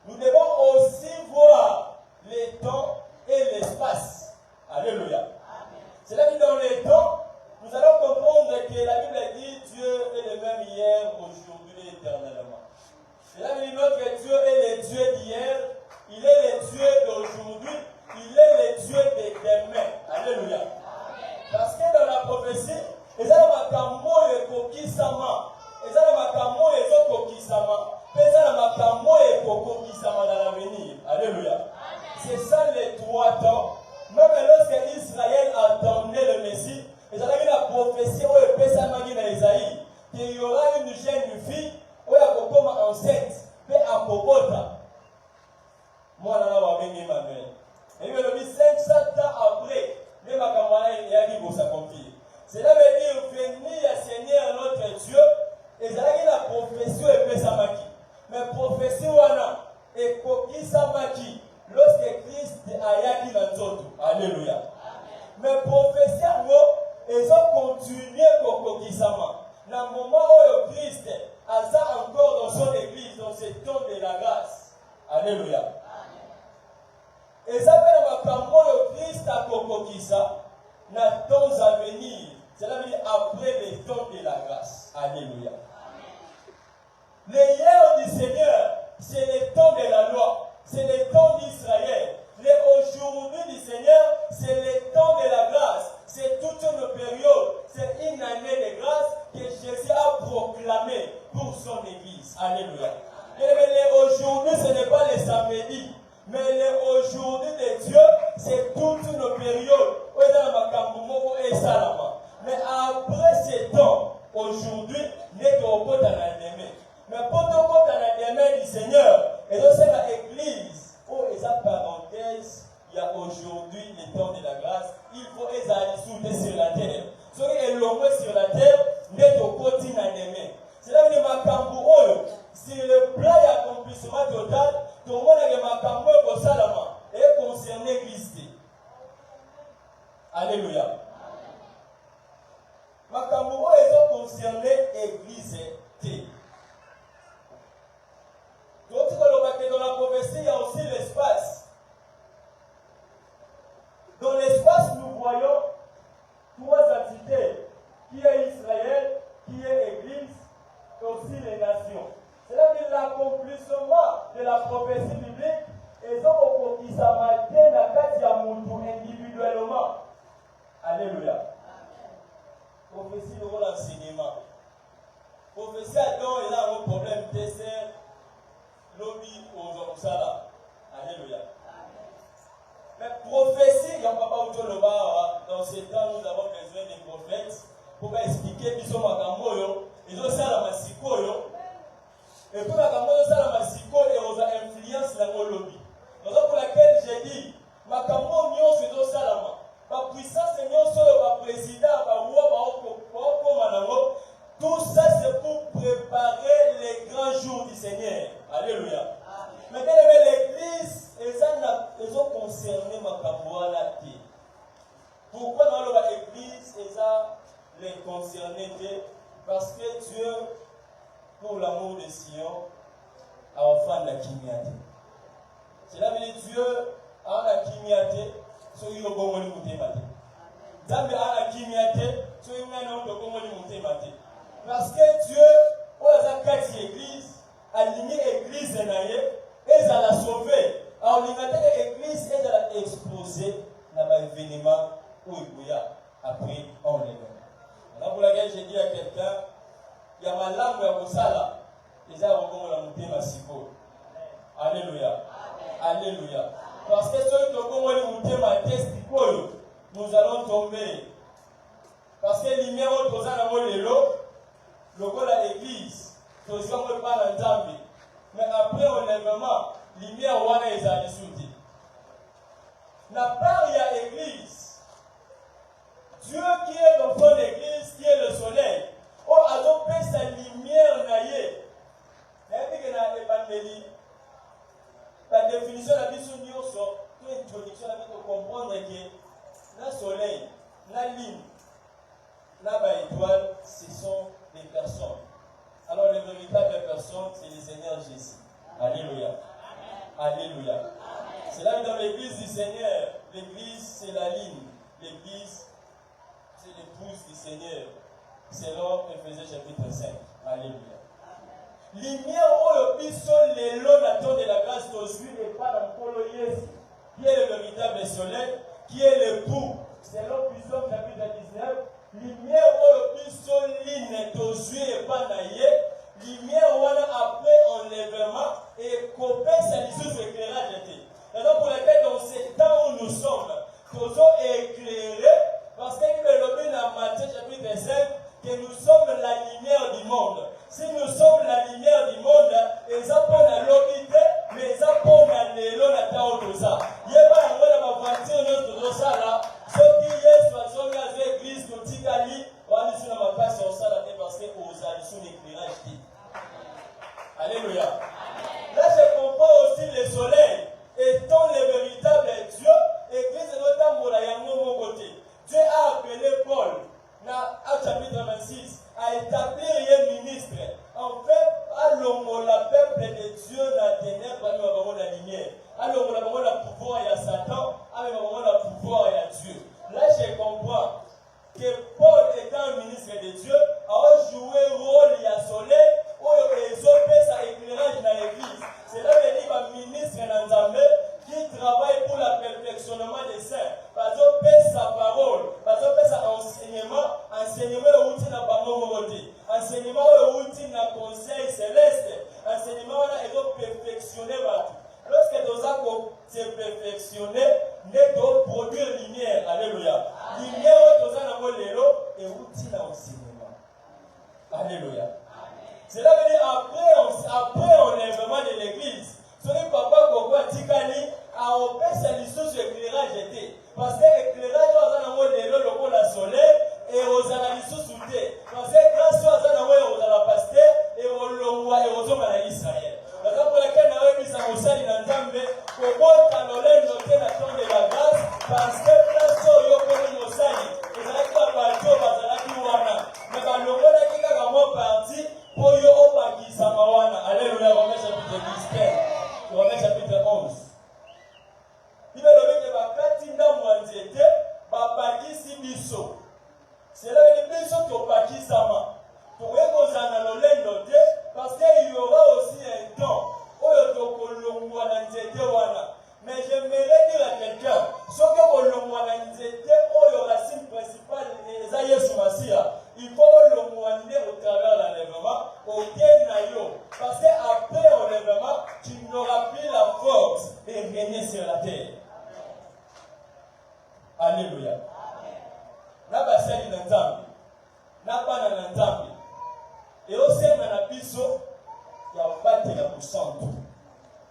Nous devons aussi voir les temps et l'espace. Alléluia. Cela veut dire dans les temps, nous allons comprendre que la Bible dit Dieu est le même hier, aujourd'hui et éternellement. Cela veut dire notre Dieu est le Dieu d'hier, il est le Dieu d'aujourd'hui, il est le Dieu de demain. Alléluia. Parce que dans la prophétie, les makambo ekokisama, les makambo ezokokisama, les makambo ekokisama dans l'avenir. Alléluia. C'est ça les 3 temps. Même lorsque Israël attendait le Messie, ils avaient la prophétie où il peut s'amaginer dans Isaïe qu'il y aura une jeune fille où il y a comme enceinte, puis à Kokota. Moi, je vais bien Emmanuel. Et il me dit 500 ans après, les makambo vont s'accomplir. Cela veut dire venir à Seigneur notre Dieu, et ça veut dire la prophétie et Pesamaki. Mais prophétie wana et Koki Samaki, lorsque Christ a yaki dans Zoto. Alléluia. Mais prophétie ils ont continué Koki Sama. Dans le moment où Christ a ça encore dans son église, dans ce temps de la grâce. Alléluia. Et ça fait le Christ a kokokisa na temps à venir. Cela veut dire après les temps de la grâce. Alléluia. Les hier du Seigneur, c'est le temps de la loi. C'est le temps d'Israël. Les aujourd'hui du Seigneur, c'est le temps de la grâce. C'est toute une période. C'est une année de grâce que Jésus a proclamée pour son Église. Alléluia. Et aujourd'hui, ce n'est pas le samedi. Mais aujourd'hui de Dieu, c'est toute une période. Mais après ce temps, aujourd'hui, n'est au côté de la demain. Mais pendant qu'on a la demain du Seigneur, et donc c'est l'église, oh, et sa parenthèse, il y a aujourd'hui le temps de la grâce, il faut les sur la terre. Ce qui est l'homme sur la terre, n'est au côté de la demain. C'est là que les macambouros, si le plan d'accomplissement total, tout le monde a des macambouros au Salama, et concerné l'église. Alléluia. Macambouros, ils ont concerné l'église. Donc, dans la prophétie, il y a aussi l'espace. Dans l'espace, nous voyons trois entités, qui est Israël, qui est l'Église, et aussi les nations. C'est-à-dire l'accomplissement de la prophétie biblique, et ça, qui s'amatait dans le cas individuellement. Alléluia. Prophétie, le rôle d'enseignement. Prophétie, il y a un problème dessert. Lobby aux Omusala. Alléluia. Mais prophétie, il n'y a pas de dans ces temps, nous avons besoin des prophètes pour expliquer qu'ils sont Makamoyo, ils ont ça la Masikoyo. Et puis Makamoyo, ça la Masiko, et on a influence dans le lobby. Raison pour laquelle j'ai dit, Makamoyo, c'est ça la main. Ma puissance, ma président, tout ça c'est pour préparer les grands jours du Seigneur. Alléluia. Mais l'église, ils ont concerné ma capoeira. Pourquoi dans l'église, ils ont les concernés? Parce que Dieu, pour l'amour de Sion, a offert la kimiate. C'est là que Dieu a la kimiate. Parce que Dieu, l'église, a aligné l'église et a la sauvé. Alors, l'église est à exposer dans l'événement où il y a après enlèvement. Voilà pour laquelle j'ai dit à quelqu'un, il y a ma langue à Moussala, et ça va la monter ma sipo. Alléluia. Alléluia. Parce que ceux qui ont ma test, nous allons tomber. Parce que l'immigrant au le l'église, c'est aussi on parle en Zambie. Mais après enlèvement, l'immigrant est à discuter. La part il y a l'église. Dieu qui est dans fond de l'église, qui est le soleil. Oh, adopté sa lumière naïe. La définition de la vie sur Dieu, toute introduction de la vie pour comprendre que le soleil, la lune, la étoile, ce sont des personnes. Alors les véritables personnes, c'est le Seigneur Jésus. Alléluia. Alléluia. C'est là que dans l'église du Seigneur, l'église c'est la ligne. L'église c'est l'épouse du Seigneur. Selon Éphésiens chapitre 5. Alléluia. Lumière au biso les lots de la grâce d'aujourd'hui et pas dans Polo Yesu, qui est le véritable soleil, qui est l'époux. Selon Puissance chapitre 19, lumière au biso l'ine d'aujourd'hui et pas naïe, lumière après enlèvement et copé sa licence éclairage était. Et donc pour laquelle dans ces temps où nous sommes, nous sommes éclairés, parce que le lobby dans Matthieu chapitre 5, que nous sommes la lumière du monde. Si nous sommes la lumière du monde, ils apprennent à l'obité, mais ils apprennent à l'élo la tao de ça. Il n'y a pas un rôle à ma voiture de ça là. Ceux qui sont dans l'église, nous disent qu'Ali, on va aller sur ma place sur ça là, parce que aux alliés sont l'éclairage. Alléluia. Là, je comprends aussi le soleil. Étant le véritable Dieu, l'église est notamment pour la mon côté. Dieu a appelé Paul, dans Actes chapitre 26, à établir un ministre. En fait, allons le peuple de Dieu dans la ténèbre, nous avons la lumière. Alors, nous avons le pouvoir et la santé. Parce que l'éclairage est dans le soleil et aux analyses sous-té. Parce que grâce à ça, aux la pasteur et aux lois et aux hommes à Israël. La raison pour laquelle nous avons mis ça au sein de l'Antambe, pour voir quand on a noté la tombe de la grâce, parce que grâce à eux, comme nous savons, ils n'ont pas parti au Bazalaki Wana. Mais quand le rôle est vraiment parti, pour eux, au Pakistan Wana. Alléluia, Romains chapitre 10, Romains chapitre 11. Il va le mettre à Katinda Mwanzete, Babakisi Biso. C'est là que les gens qui ont Pakistan. Pour eux, nous allons le noter, parce qu'il y aura aussi un temps où il y a mais j'aimerais dire à quelqu'un, ce que le Mwanzete, où il y aura la signe principale, il faut le Mwanzete au travers de l'enlèvement, au Kenayo. Parce qu'après l'enlèvement, tu n'auras plus la force de régner sur la terre. Alléluia. Nabasali na nzambe. Nabana na nzambe. Et aussi on a biso ya batela pour santo.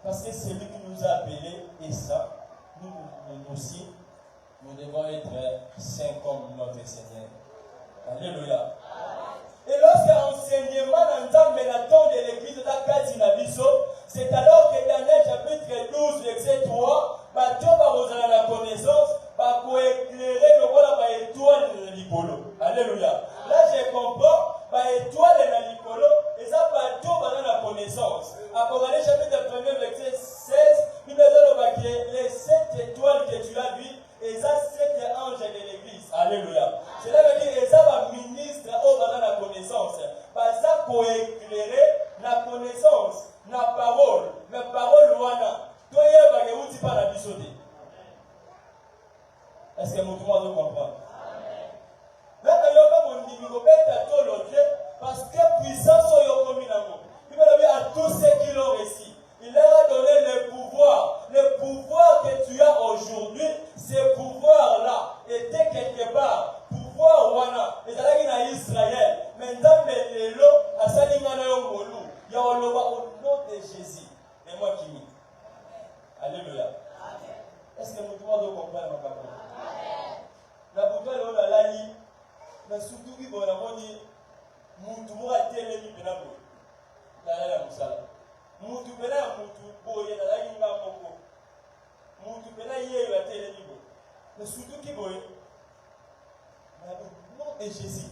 Parce que c'est lui qui nous a appelés et ça, nous aussi, nous devons être saints comme notre Seigneur. Alléluia. Et lorsqu'un enseignement dans nzambe l'attend de l'église d'Akati na biso, c'est alors que Daniel chapitre 12 verset 3, Bato va la connaissance, va éclairer le rôle de l'étoile de l'Ikolo. Alléluia. Là, je comprends, l'étoile de l'Ikolo, et ça, Bato va dans la connaissance. Apocalypse chapitre 1 verset 16, il nous dit que les 7 étoiles que tu as vues, et ça, 7 anges de l'église. Alléluia. Cela veut dire que ça va ministre au dans la connaissance. Parce ça, pour éclairer la connaissance, la parole, mais parole loana. Toi, il y a un outil par la bisoté. Est-ce que mon tour doit comprendre? Parce que puissance il va dire à tous ceux qui l'ont réussi. Il leur a donné le pouvoir. Le pouvoir que tu as aujourd'hui, ce pouvoir-là était quelque part. Pouvoir wana. Et ça a Israël. Maintenant, les lots, à Salingana Yongolu, il y a au nom de Jésus. Et moi qui m'y. Alléluia. Est-ce que nous devons comprendre ma parole? La bouteille on a la ligne, mais surtout qui va dit, Moutou moura télé penabo. La musala. Moutou pena moutou boye la ligne va moko. Moutou pena yé la télé niveau. Mais surtout qui boye. Le nom de Jésus.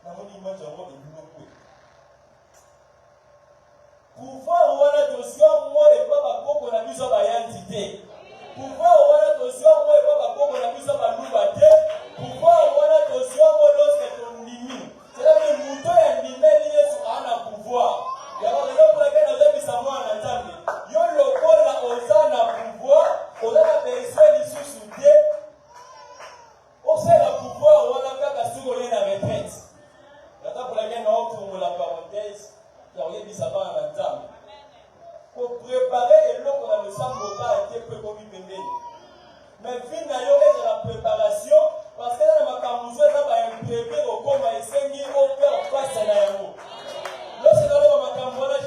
N'a pas dit moi j'ai envie de nous. Pouvoir ou la notion moi et pas beaucoup la mise en identité. Pouvoir ou la notion moi et pas beaucoup la mise en nouveauté. Pouvoir ou la notion moi lorsque ton limite. C'est là que le mouton est limité sur un pouvoir. Il y a un raison pour laquelle nous avons mis ça moi en attendant. Il y a le corps là aux un pouvoir, aux a besoin de sous-souder. On sait le pouvoir ou on a fait la souris la retraite. La raison pour laquelle nous avons la parenthèse. Il y a rien dit ça va en attendant. Pour préparer et l'eau qu'on a le sang a été peu comme il mais finalement, il y a la préparation parce que là, on va imprimer au coma et saigner au cœur face à l'aéro. Lorsque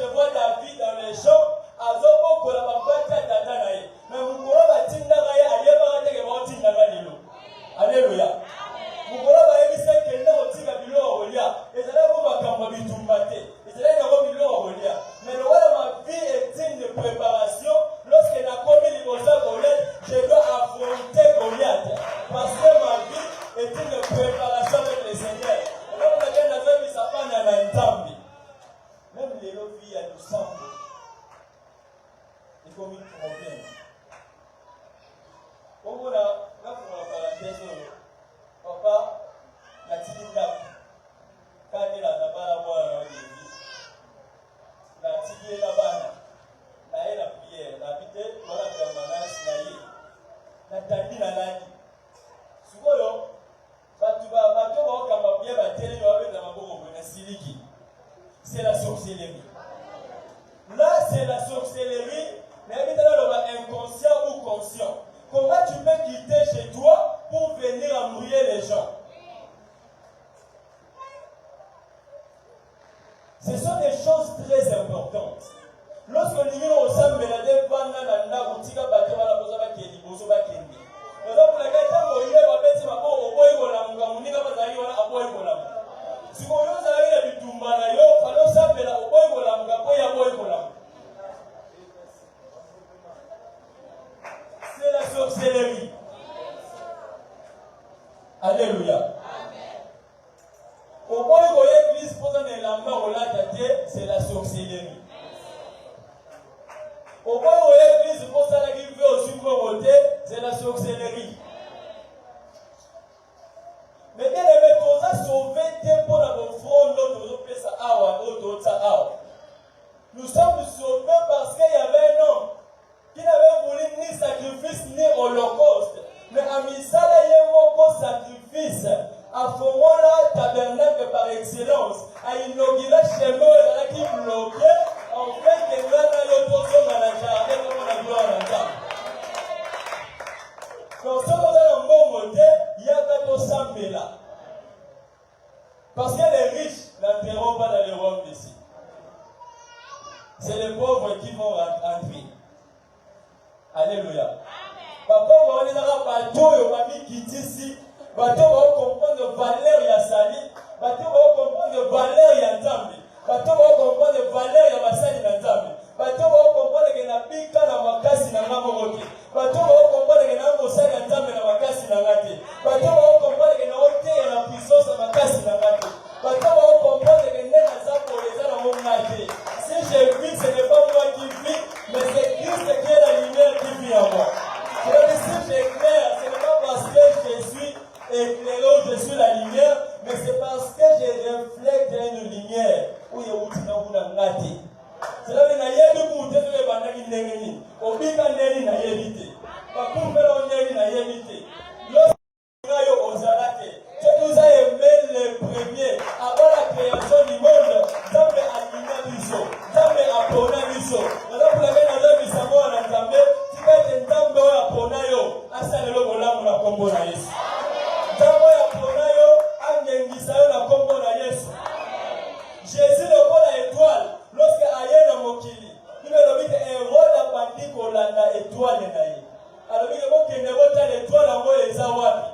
je vois David dans les champs, à Zobo, pour la boîte à Danaï. Mais vous pouvez la Tindaraï à Yébarate et Motindaranilo. Alléluia. Vous pouvez la émission qui est là au Tigabilo au Rolia. Et c'est là où on va camber tout maté. Et c'est là où on va camber au Rolia. Mais le roi de ma vie est digne de préparation. Lorsqu'il a commis les Goliath, je dois affronter Goliath. Parce que ma vie est une préparation avec le Seigneur. Et là, on a bien mis sa femme dans l'entambe. Même les filles, elles nous semblent. Il faut un problème. Au bout là, pour la parenthèse, papa, la petite dame, quand elle a d'abord la voix à l'église, la petite là-bas, la prière, la vitesse, voilà la permanence, la tandi la lani. Souvent, c'est la sorcellerie. Là, c'est la sorcellerie, mais inconscient ou conscient. Comment tu peux quitter chez toi pour venir embrouiller les gens? Ce sont des choses très importantes. Lorsque nous sommes au sein de la sorcellerie. Alléluia. Au point où l'église pose un élément c'est la sorcellerie. Au point où l'église pose un élément c'est la sorcellerie. Mais bien aimé, tu as sauvé des pour la front, nous sommes sauvés parce qu'il y avait un homme qui n'avait voulu ni sacrifice ni holocauste. Mais à Misala, il y a un sacrifice. À ce moment-là, tabernacle par excellence, à inaugurer chez nous, qui bloquait, en fait, que nous avons l'opposition dans la jardin, comme on a vu en entendre. Donc, si on a un bon modèle, il y a un peu là. Parce que les riches n'entreront pas dans le royaume d'ici. C'est les pauvres qui vont entrer. Alléluia. Papa, on est dans la bateau, on a mis ici. Bateau va comprendre la valeur ya sali. Bateau va comprendre la valeur ya nzambe. Bateau va comprendre la valeur ya basali na nzambe. Bateau va comprendre que na bika na makasi na ngamo moke. Bateau va comprendre que na mosali ya nzambe na makasi na ngate. Bateau va comprendre que na ote ya na puissance na makasi na ngate. Bateau va comprendre que ndena za pour les gens na ngate. Si je vis, ce n'est pas moi qui vis, mais c'est Christ qui est la lumière qui vit en moi. Si j'éclaire, ce n'est pas parce que je suis éclairé ou je suis la lumière, mais c'est parce que je reflète une lumière où il y a un ngati. C'est là que nous avons dit que nous avons dit que nous avons dit que nous avons dit que nous avons dit que nous a aimé le premier avant la création du monde. Nous avons aligné l'issue, nous avons appris l'issue. Nous avons appris l'issue, nous avons appris l'issue. Nzambe oyo apona yo asalelo bolamu na kombo na Yesu. Nzambe oyo apona yo angengisa yo na kombo na Yesu. Jésus lokola étoile lorsque aye na mokili. Il lobi ke Hérode apandi kolanda étoile na ye. Alobi ke bokende botala étoile yango eza wapi.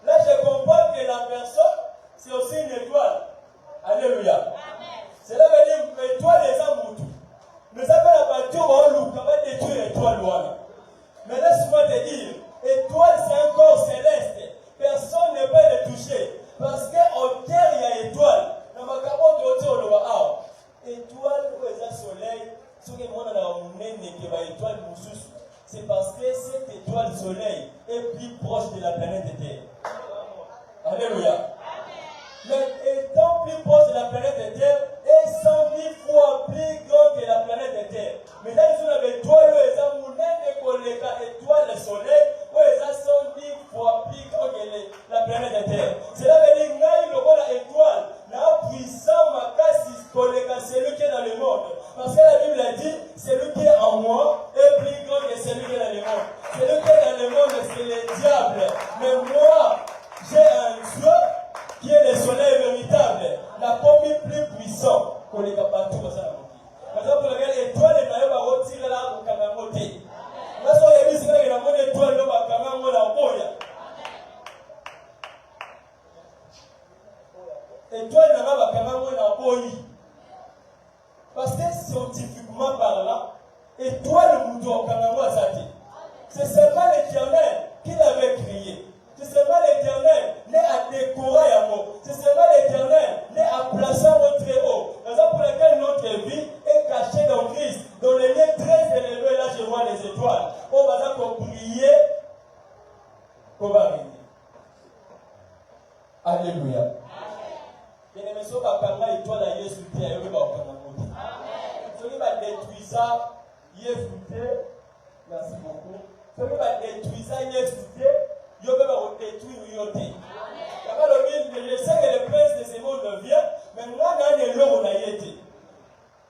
Là je comprends que la personne c'est aussi une étoile. Alléluia. Cela veut dire que l'étoile eza mutu. Mais ça fait la bâtisse on loue comment détruire l'étoile wana. Mais laisse-moi te dire, étoile c'est un corps céleste. Personne ne peut le toucher. Parce qu'en terre il y a étoile. Dans ma cabane de hauteur, on va avoir étoile où est le soleil. Ce que moi on a une étoile moussus. C'est parce que cette étoile soleil est plus proche de la planète Terre. Alléluia. Mais étant plus proche de la planète Terre, est 100 000 fois plus grand que la planète Terre. Mais là, ils ont une étoile, ils ont une étoile, le soleil, où ils ont 100 000 fois plus grand que la planète Terre. Cela veut dire que l'étoile n'a puissant ma celui qui est dans le monde. Parce que la Bible a dit, celui qui est en moi est plus grand que celui qui est dans le monde. Celui qui est dans le monde, c'est le diable. Mais moi, j'ai un Dieu qui est le soleil véritable, la pompe plus puissant que les partout dans la monde. Par exemple, l'étoile est là, on va retirer là, on va monter. Là, si on a vu, c'est que la bonne étoile, on va quand même la boya. Étoile, on va quand même la boya. Parce que scientifiquement parlant, étoile, on doit quand même la zati. C'est seulement l'Éternel qui l'avait créé. C'est seulement l'Éternel, né à décorer à moi. C'est seulement l'Éternel, né à placer au très haut. Raison pour laquelle notre vie est cachée dans Christ. Dans les lieux très élevés, là je vois les étoiles. On va donc prier qu'on va arriver. Alléluia. Bien-aimé, si on va prendre l'étoile à Jésus, on va prendre la montée. Si on va détruire Jésus, merci beaucoup. Si on va détruire Jésus, Dieu va détruire Yoté. Je sais que le prince de ce monde vient, mais moi, on a été.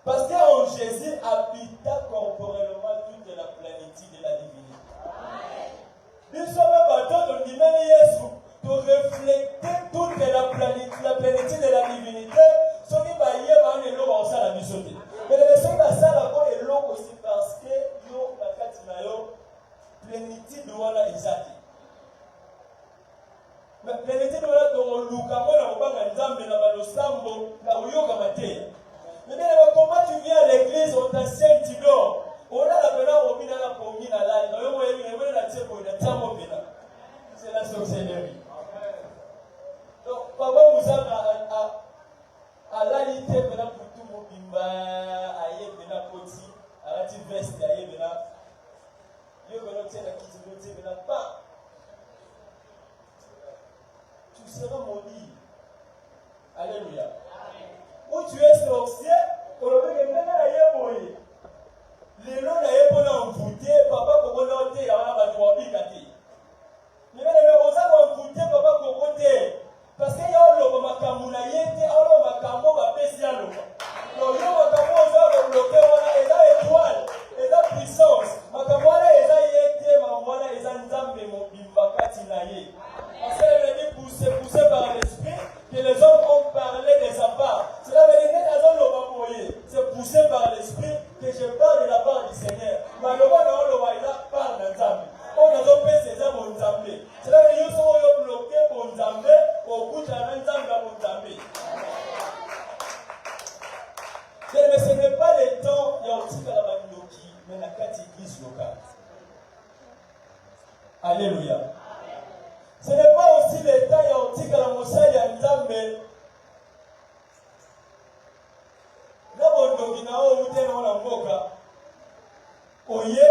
Parce qu'en Jésus habita corporellement toute la plénitude de la divinité. Nous sommes un bateau de l'humain Jésus pour refléter toute la plénitude de la divinité. Ce qui va y avoir un élo en salle à bisoter. Mais le message de la salle a un élo aussi parce que yo la katinayo plénitude de voilà exact. Mais plénitude de voilà de Lukamona Obanga Nzambe na balosambo na uyoga mate. Mais bien comment tu viens à l'église on t'enseigne tu dors. On a la pena au mina la pomina là. On a eu la tête C'est la sorcellerie. Donc, papa vous a à l'alité maintenant pour tout le monde, aïe, maintenant, poti, à la petite veste, aïe, maintenant. Yo, maintenant, tiens, la kitty, maintenant, pas. Tu seras maudit. Alléluia. Où tu es sorcier, on le met maintenant à y les noms n'avaient pas envoûté, papa, comment on a été, on a battu. Mais on a envoûté, papa, comment on était. Parce qu'il y a un logo, ma camouna, il y a un logo, ma cambo, ma spécial. Donc, il y a un cambo, on a bloqué, on a étoile, et la puissance. Ma camouna, il y a été, ma moana, il y a un dame, mon bimbakati naïe. Parce qu'elle avait dit poussé par l'esprit, que les hommes ont parlé de sa part. Cela veut dire que c'est poussé par l'esprit que je parle de la part du Seigneur. Mais le roi parle d'un Zambé. On a fait ces hommes au Zambé. Cela veut dire qu'ils sont bloqués au Zambé, au bout d'un Zambé au Zambé. Mais ce n'est pas le temps, il y a aussi la Bandoki, mais la église locale. Alléluia. Ce n'est pas aussi le temps, il y a aussi la Moselle, il y a un Zambé. Oye,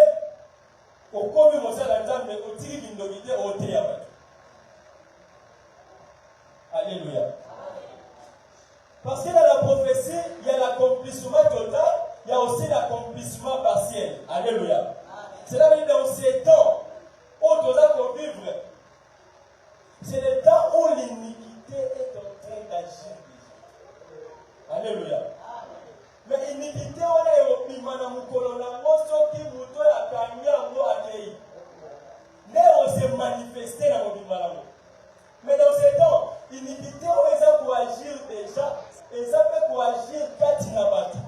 okomi mosala nzambe otiki kindokite oteya bato. Alléluia. Parce que dans la prophétie, il y a l'accomplissement total, il y a aussi l'accomplissement partiel. Alléluia. Cela veut dire dans ces temps où tu dois vivre, c'est le temps où l'iniquité est en train d'agir. Alléluia. Mais l'iniquité, on est au pimana mukolona, moso qui muto ya kanya mo akei. Mais on s'est manifesté dans le pimana. Mais dans ces temps, l'iniquité, on les a pour agir déjà, et ça fait pour agir katina batu.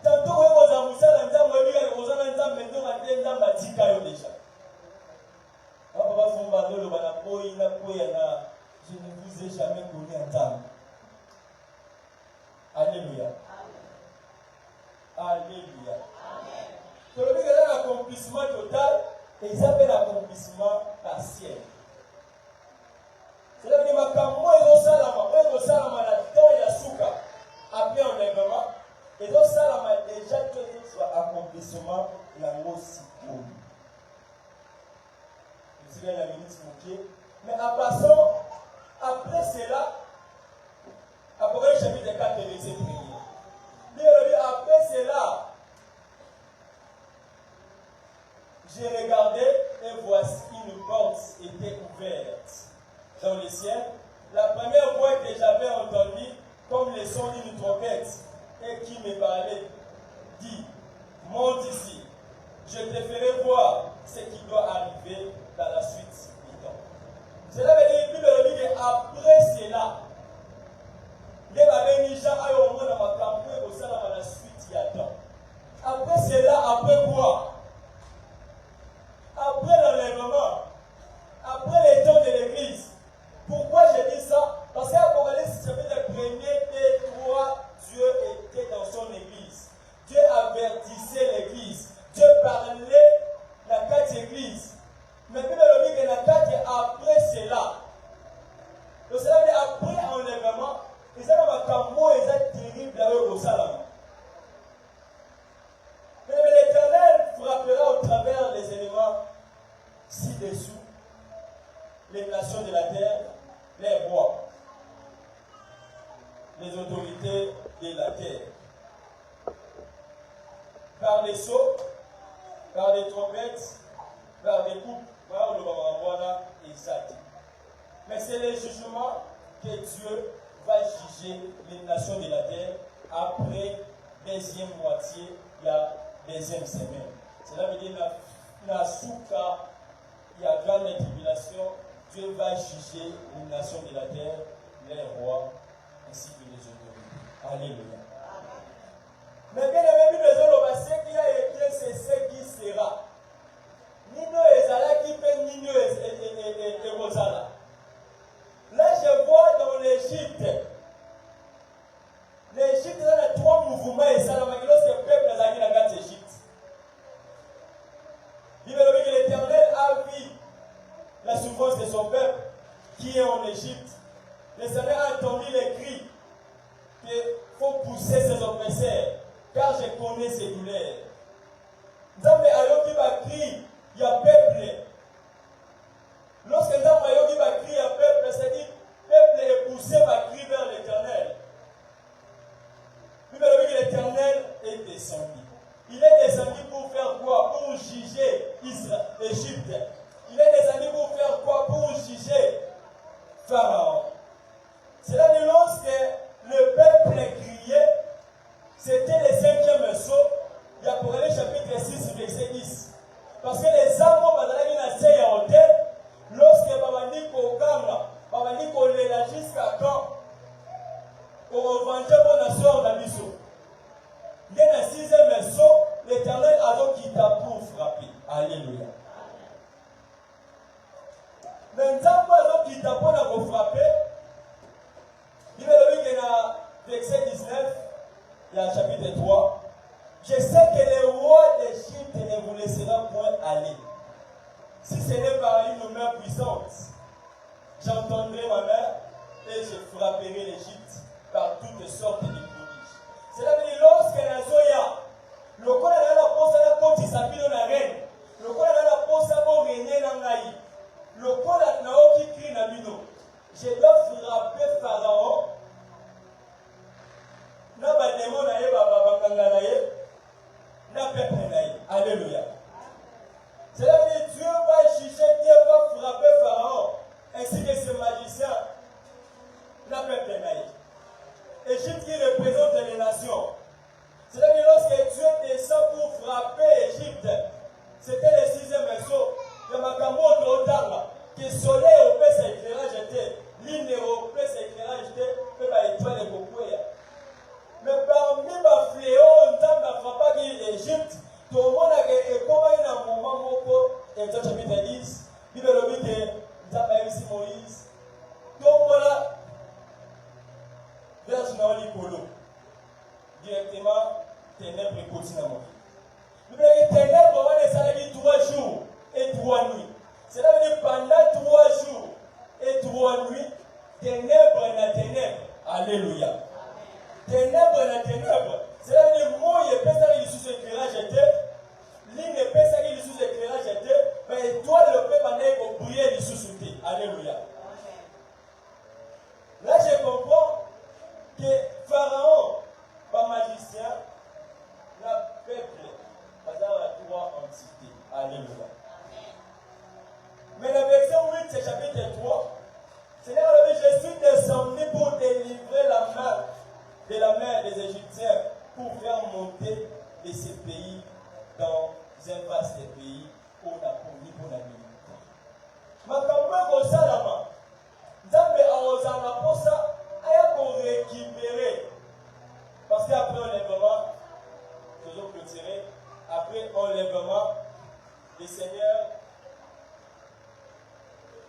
Tantôt, on est aux amoussas, on est aux amoussas, maintenant, on est dans la tika déjà. Je ne vous ai jamais connu un temps. Alléluia. Alléluia. Donc, il y a l'accomplissement total et ils appellent l'accomplissement partiel. C'est-à-dire que ma cambo est au salama la temps et la souka. Après enlèvement, et au salama déjà tout soit accomplissement la aussi. Je la minute moquée. Mais en passant, après cela, après le chapitre 4 de verset 1. Après cela, j'ai regardé et voici une porte était ouverte dans le ciel. La première voix que j'avais entendue, comme le son d'une trompette, et qui me parlait, dit, monte ici, je te ferai voir ce qui doit arriver dans la suite du temps. Cela veut dire qu'après cela, après cela, après quoi? Après l'enlèvement, après les temps de l'église. Pourquoi je dis ça? Parce qu'Apocalypse chapitre 1 et 3, Dieu était dans son église. Dieu avertissait l'église. Dieu parlait la quatre églises. Mais Bible dit que la quatre après cela. Donc cela veut dire après enlèvement, ils ont un cambo, ils ont terrible avec au salam. Mais l'Éternel frappera au travers des éléments ci-dessous les nations de la terre, les rois, les autorités de la terre. Par des sceaux, par des trompettes, par des coupes, par le Baba et Zati. Mais c'est le jugement que Dieu va juger les nations de la terre après deuxième moitié, la deuxième semaine. Cela veut dire la souka, il y a grande tribulation, Dieu va juger les nations de la terre, les rois, ainsi que les autorités. Alléluia. Mais bien aimé, ce qui a écrit, c'est ce qui sera. Nino Ezala qui fait Nino et Rosala. Là, je vois dans l'Égypte. L'Égypte, il y a trois mouvements et Salamaglos, c'est le peuple qui a gagné l'Égypte. Il veut dire que l'Éternel la souffrance de son peuple qui est en Égypte, le Seigneur a entendu les cris qu'il faut pousser ses oppresseurs, car je connais ses douleurs. Nzambe ayoki bakri ya peuple. Lorsque Nzambe ayoki bakri ya peuple, c'est-à-dire peuple est poussé bakri vers l'Éternel. Puis l'Éternel est descendu. Il est descendu pour faire quoi? Pour juger l'Égypte. Il est descendu pour faire quoi? Pour juger Pharaon. C'est là que lorsque le peuple criait, c'était le 5e saut, il y a pour aller chapitre 6, verset 10. Parce que les âmes vont aller dans la hôtel, lorsque Babandi Kokanga, Babandi Kolela jusqu'à quand? Pour revendiquer mon nation dans l'issue. Dès le 6e saut, l'Éternel a donc quitté pour frapper. Alléluia. Maintenant, a donc quitté pour frapper. Il va le dire dans verset 19, il y a chapitre 3. Je sais que le roi d'Égypte ne vous laissera point aller. Si ce n'est par une main puissante, j'entendrai ma mère et je frapperai l'Égypte par toutes sortes de prodiges. C'est là que lorsque la Zoya, le corps de la poste à la côte, il s'appuie dans la reine. Le corps de la poste à la régner dans l'Aïe. Le corps de la qui crie dans l'Ino. Je dois frapper Pharaon. Na ba démon na ye ba bakanga na ye. Na peuple na ye. Alléluia. C'est là que Dieu va juger, Dieu va frapper Pharaon ainsi que ses magiciens. Na peuple na ye. Égypte qui représente les nations. C'est là que lorsque Dieu descend pour frapper Égypte, c'était le 6e saut. Le Makambo de Otanga, que le soleil au père s'éclairage était, l'île au père s'éclairage était, mais la étoile est beaucoup. Mais parmi les fléaux, Nzambe a frappé l'Égypte, tout le monde a dit, comment il y a un moment où, et dans chapitre 10, il veut le dire que Nzambe a ici Moïse, tout le monde a verge dans l'Ipolo. Directement, ténèbres et continuellement. Les ténèbres vont les aller 3 jours et 3 nuits. Cela veut dire pendant 3 jours et 3 nuits, ténèbres et la ténèbres. Alléluia. Ténèbres et la ténèbres. Cela veut dire moi, il peut ça qu'il sous éclairage était. Ligne peut ça qu'il sous éclairage était. Mais toi, le peuple en est au briller du sous-souté. Alléluia. Là, je comprends que Pharaon, pas magicien, la peuple, parce qu'il a 3 entités. Alléluia. Mais le verset 8, c'est chapitre 3. Seigneur, je suis descendu pour délivrer de la main des Égyptiens pour faire monter de ces pays dans un vaste pays où on a connu pour la militaire. Makambo Kosalama, Nzambe aozanga pour ça, aya pour récupérer. Parce qu'après enlèvement, toujours clôturé, après enlèvement, le Seigneur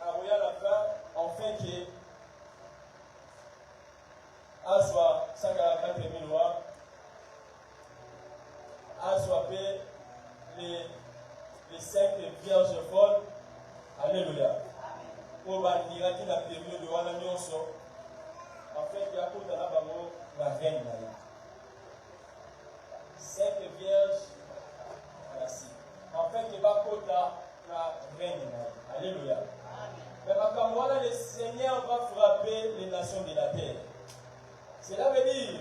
a roulé à la fin, enfin que a soit 144 000 lois, a soit les 5 vierges folles. Alléluia. Pour bandira qui n'a permis de voir la nyonso, enfin qu'il y a tout dans la bango, la reine. 5 vierges, merci. Enfin qu'il y a tout dans la reine. Alléluia. Mais quand le Seigneur va frapper les nations de la terre. Cela veut dire,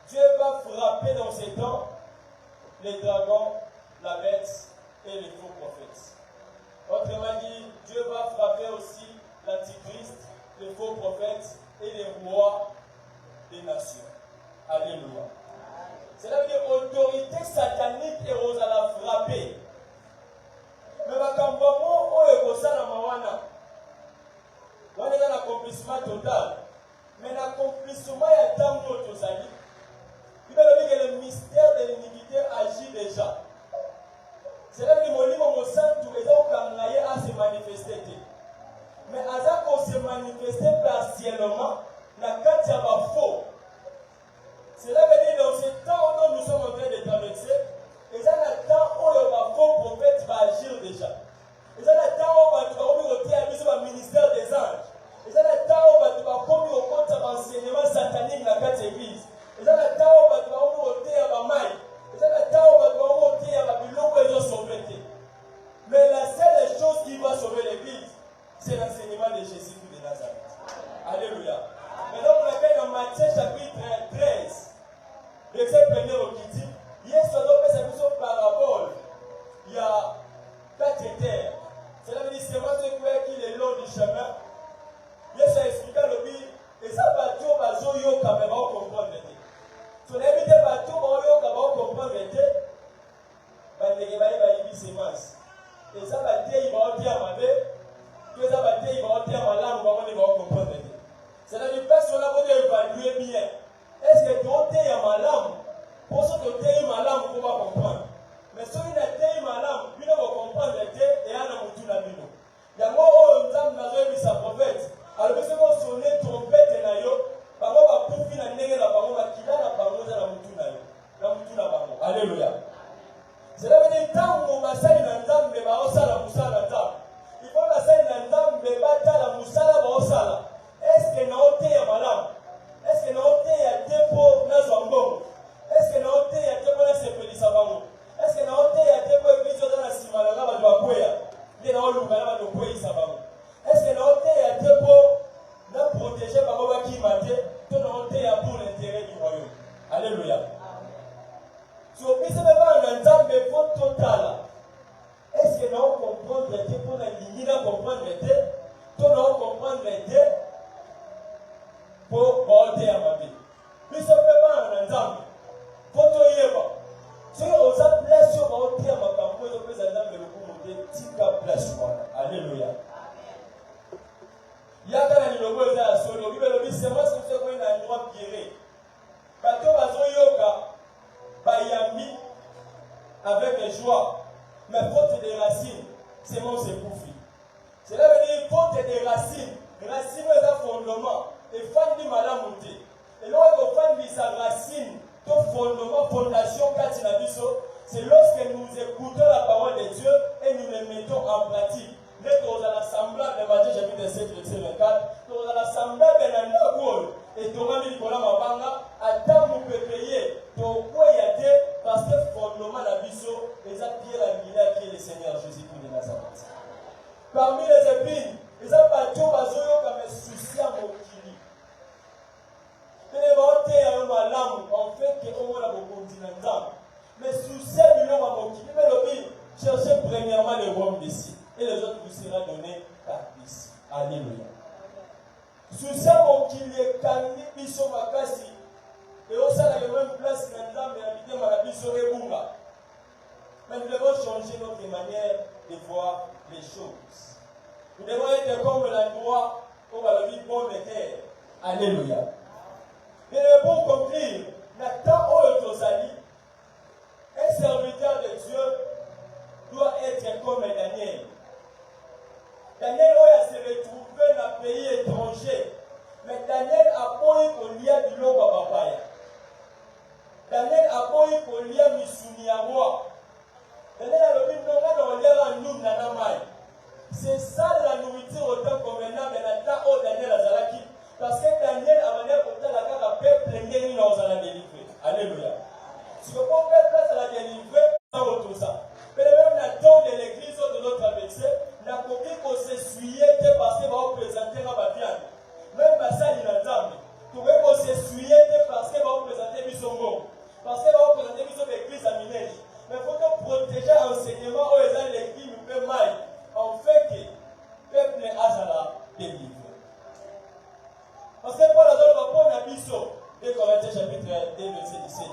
Dieu va frapper dans ces temps les dragons, la bête et les faux prophètes. Autrement dit, Dieu va frapper aussi l'antichrist, les faux prophètes et les rois des nations. Alléluia. Cela veut dire l'autorité satanique est aux à la frapper. Mais quand on est au Salamawana, on est dans l'accomplissement total. Mais l'accomplissement est tant d'autres amis. Il va dire que le mystère de l'iniquité agit déjà. C'est là que mon livre, mon sang, tout les gens à se manifester. Mais à ça qu'on se manifeste partiellement, la carte va faux. Cela veut dire dans ce temps où nous sommes en train de traverser, et ça le temps où le faux prophète va agir déjà. Et ça le temps où on va trouver C'est l'enseignement de Jésus de Nazareth. Alléluia. Maintenant, on appelle dans Matthieu chapitre 13, verset 1er au qui dit, Yesu a fait sa parabole. Il y a 4 terres. Cela veut dire c'est moi qui est le long du chemin. Yesu a expliqué le but. Et ça, bateau, bateau, yo, quand même, on comprend le thé. Si on évite bateau, on comprend le thé. Il va y avoir sémence. Et ça, il va ôter à ma bête. Que ça, il va ôter à ma langue, on va comprendre le thé. Cela veut dire que si on a besoin d'évaluer bien, est-ce que tu ôtes à ma langue? Pour ça, tu ôtes ma langue, on va comprendre. Mais si on a ôté ma langue, on va comprendre le thé et on a moutu la mino. Il y a un mot où on a sa prophète. Alors, si on sonne trompette, bango bapufi na ndenge na bango makila na bango za na mutu na bango. Alléluia. Cela veut dire tango basali na nzambe ba osala musala nzambe. Il faut basali na nzambe batala musala ba osala. Est-ce que na ote ya malamu? Est-ce que na ote ya tempo na zwambongo? Est-ce que na ote ya tempo na sepelisa bango? Est-ce que na ote ya tempo ebizo na simala na ba doakweya? Ndi na oluka na ba dokweisa bango. Est-ce que na ote ya tempo na protéger par rapport à qui m'a dit, tout le monde est pour l'intérêt du royaume. Alléluia. Si on puisse même en entendre mais faut total. Est-ce que nous comprenons le thé pour la ligne, nous comprenons le thé, tout le monde comprend le thé pour porter à ma vie. Mais ça peut pas en entendre. Faut tout y avoir. Si on a place sur porter à ma campagne, on peut s'entendre le coup de tika place. Alléluia. Il y a quand même une chose à solo. C'est moi qui suis un endroit piré. Bateau bazo yoga, bayambi avec joie. Mais faute des racines, c'est mon sepoufi. Cela veut dire faute des racines. Racine est un fondement. Et fan dit madame monté. Et lorsque fan dit sa racine, ton fondement, fondation, katinabiso, c'est lorsque nous écoutons la parole de Dieu et nous les mettons en pratique. Dès qu'on a l'assemblée de Matthieu chapitre 7, verset 24, on a l'assemblée de Nandagol et Thomas Nicolas Mabanga, à temps vous pouvez payer, ton quoi y a été, parce que fondement la biseau, les Pierre Aguilera qui est le Seigneur Jésus-Christ de Nazareth. Parmi les épines, les abattus bazoyo comme souci à mon kili. Mais monter à ma langue, en fait, que au moins la continent. Mais souci à l'union à mon kili, mais le cherchez premièrement les rois d'ici. Et les autres vous sera donné par ici. Alléluia. Souci à mon kili, kandi biso makasi. Et au sein de la même place, maintenant, mais habiter ma vie sur les bunga. Mais nous devons changer notre manière de voir les choses. Nous devons être comme l'endroit où va le vivre bon de terre. Alléluia. Mais pour conclure, Nathan Ootosali, un serviteur de Dieu, doit être comme Daniel. Daniel a se retrouvé dans un pays étranger. Mais Daniel a pris pour lire du long à Papaya. Daniel a pris pour lire Missuniawa. Daniel a le nom dans le nous nanamai. C'est ça la nourriture autant convenable Nathan au Daniel Azalaki. Parce que Daniel a mené pour la carte à peuple l'ennemi dans la délivrée. Alléluia. Si vous pouvez place à la délivrée, sans tout ça. Mais même Nathan de l'église de notre ABC, n'a pas qu'on s'essuyer parce qu'il va présenter la viande. Même ma salle il a dame. Pour qu'on s'essuyer parce qu'il va présenter Bisongo. Parce qu'il va présenter Bisongo l'église à Minège. Mais il faut que protéger l'enseignement où les gens l'église nous fait mal. En fait que le peuple Azala délivré. Parce que Paul a donné rapport à Bisso, 2 Corinthiens chapitre 2, verset 17.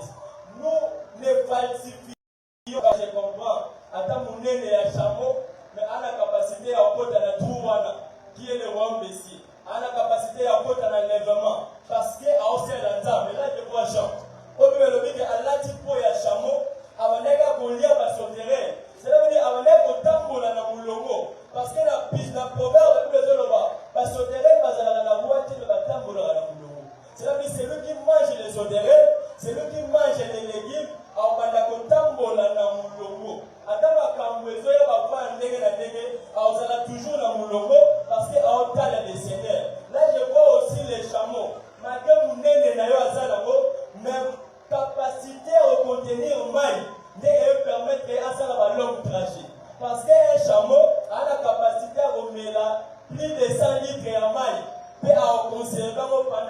Nous ne falsifions pas, je comprends. Attends, mon nez est à chameau, mais à la capacité à porter à la Touwana, qui est le roi Messie. À la capacité à porter à l'enlèvement. Parce que à aussi à l'entame, mais là je vois Jean. Au lieu de le dire à la typo et à chameau, à mon égard pour lire ma sauterelle. Cela veut dire à mon égard pour tambour dans mon logo. Parce que la piste d'un proverbe, tous les autres va. Parce que sauterelle, la moitié de la tambour dans mon logo. Cela veut dire c'est lui qui mange les sauterelles, c'est lui qui mange les légumes. À mon tambour dans mon logo. Attends, quand vous voyez, on va faire toujours dans mon logo parce qu'il y a des seigneurs. Là, je vois aussi les chameaux. Malgré mon nez, même capacité à contenir mal, de permettre à ça la longue trajet. Parce qu'un chameau a la capacité à remettre plus pendant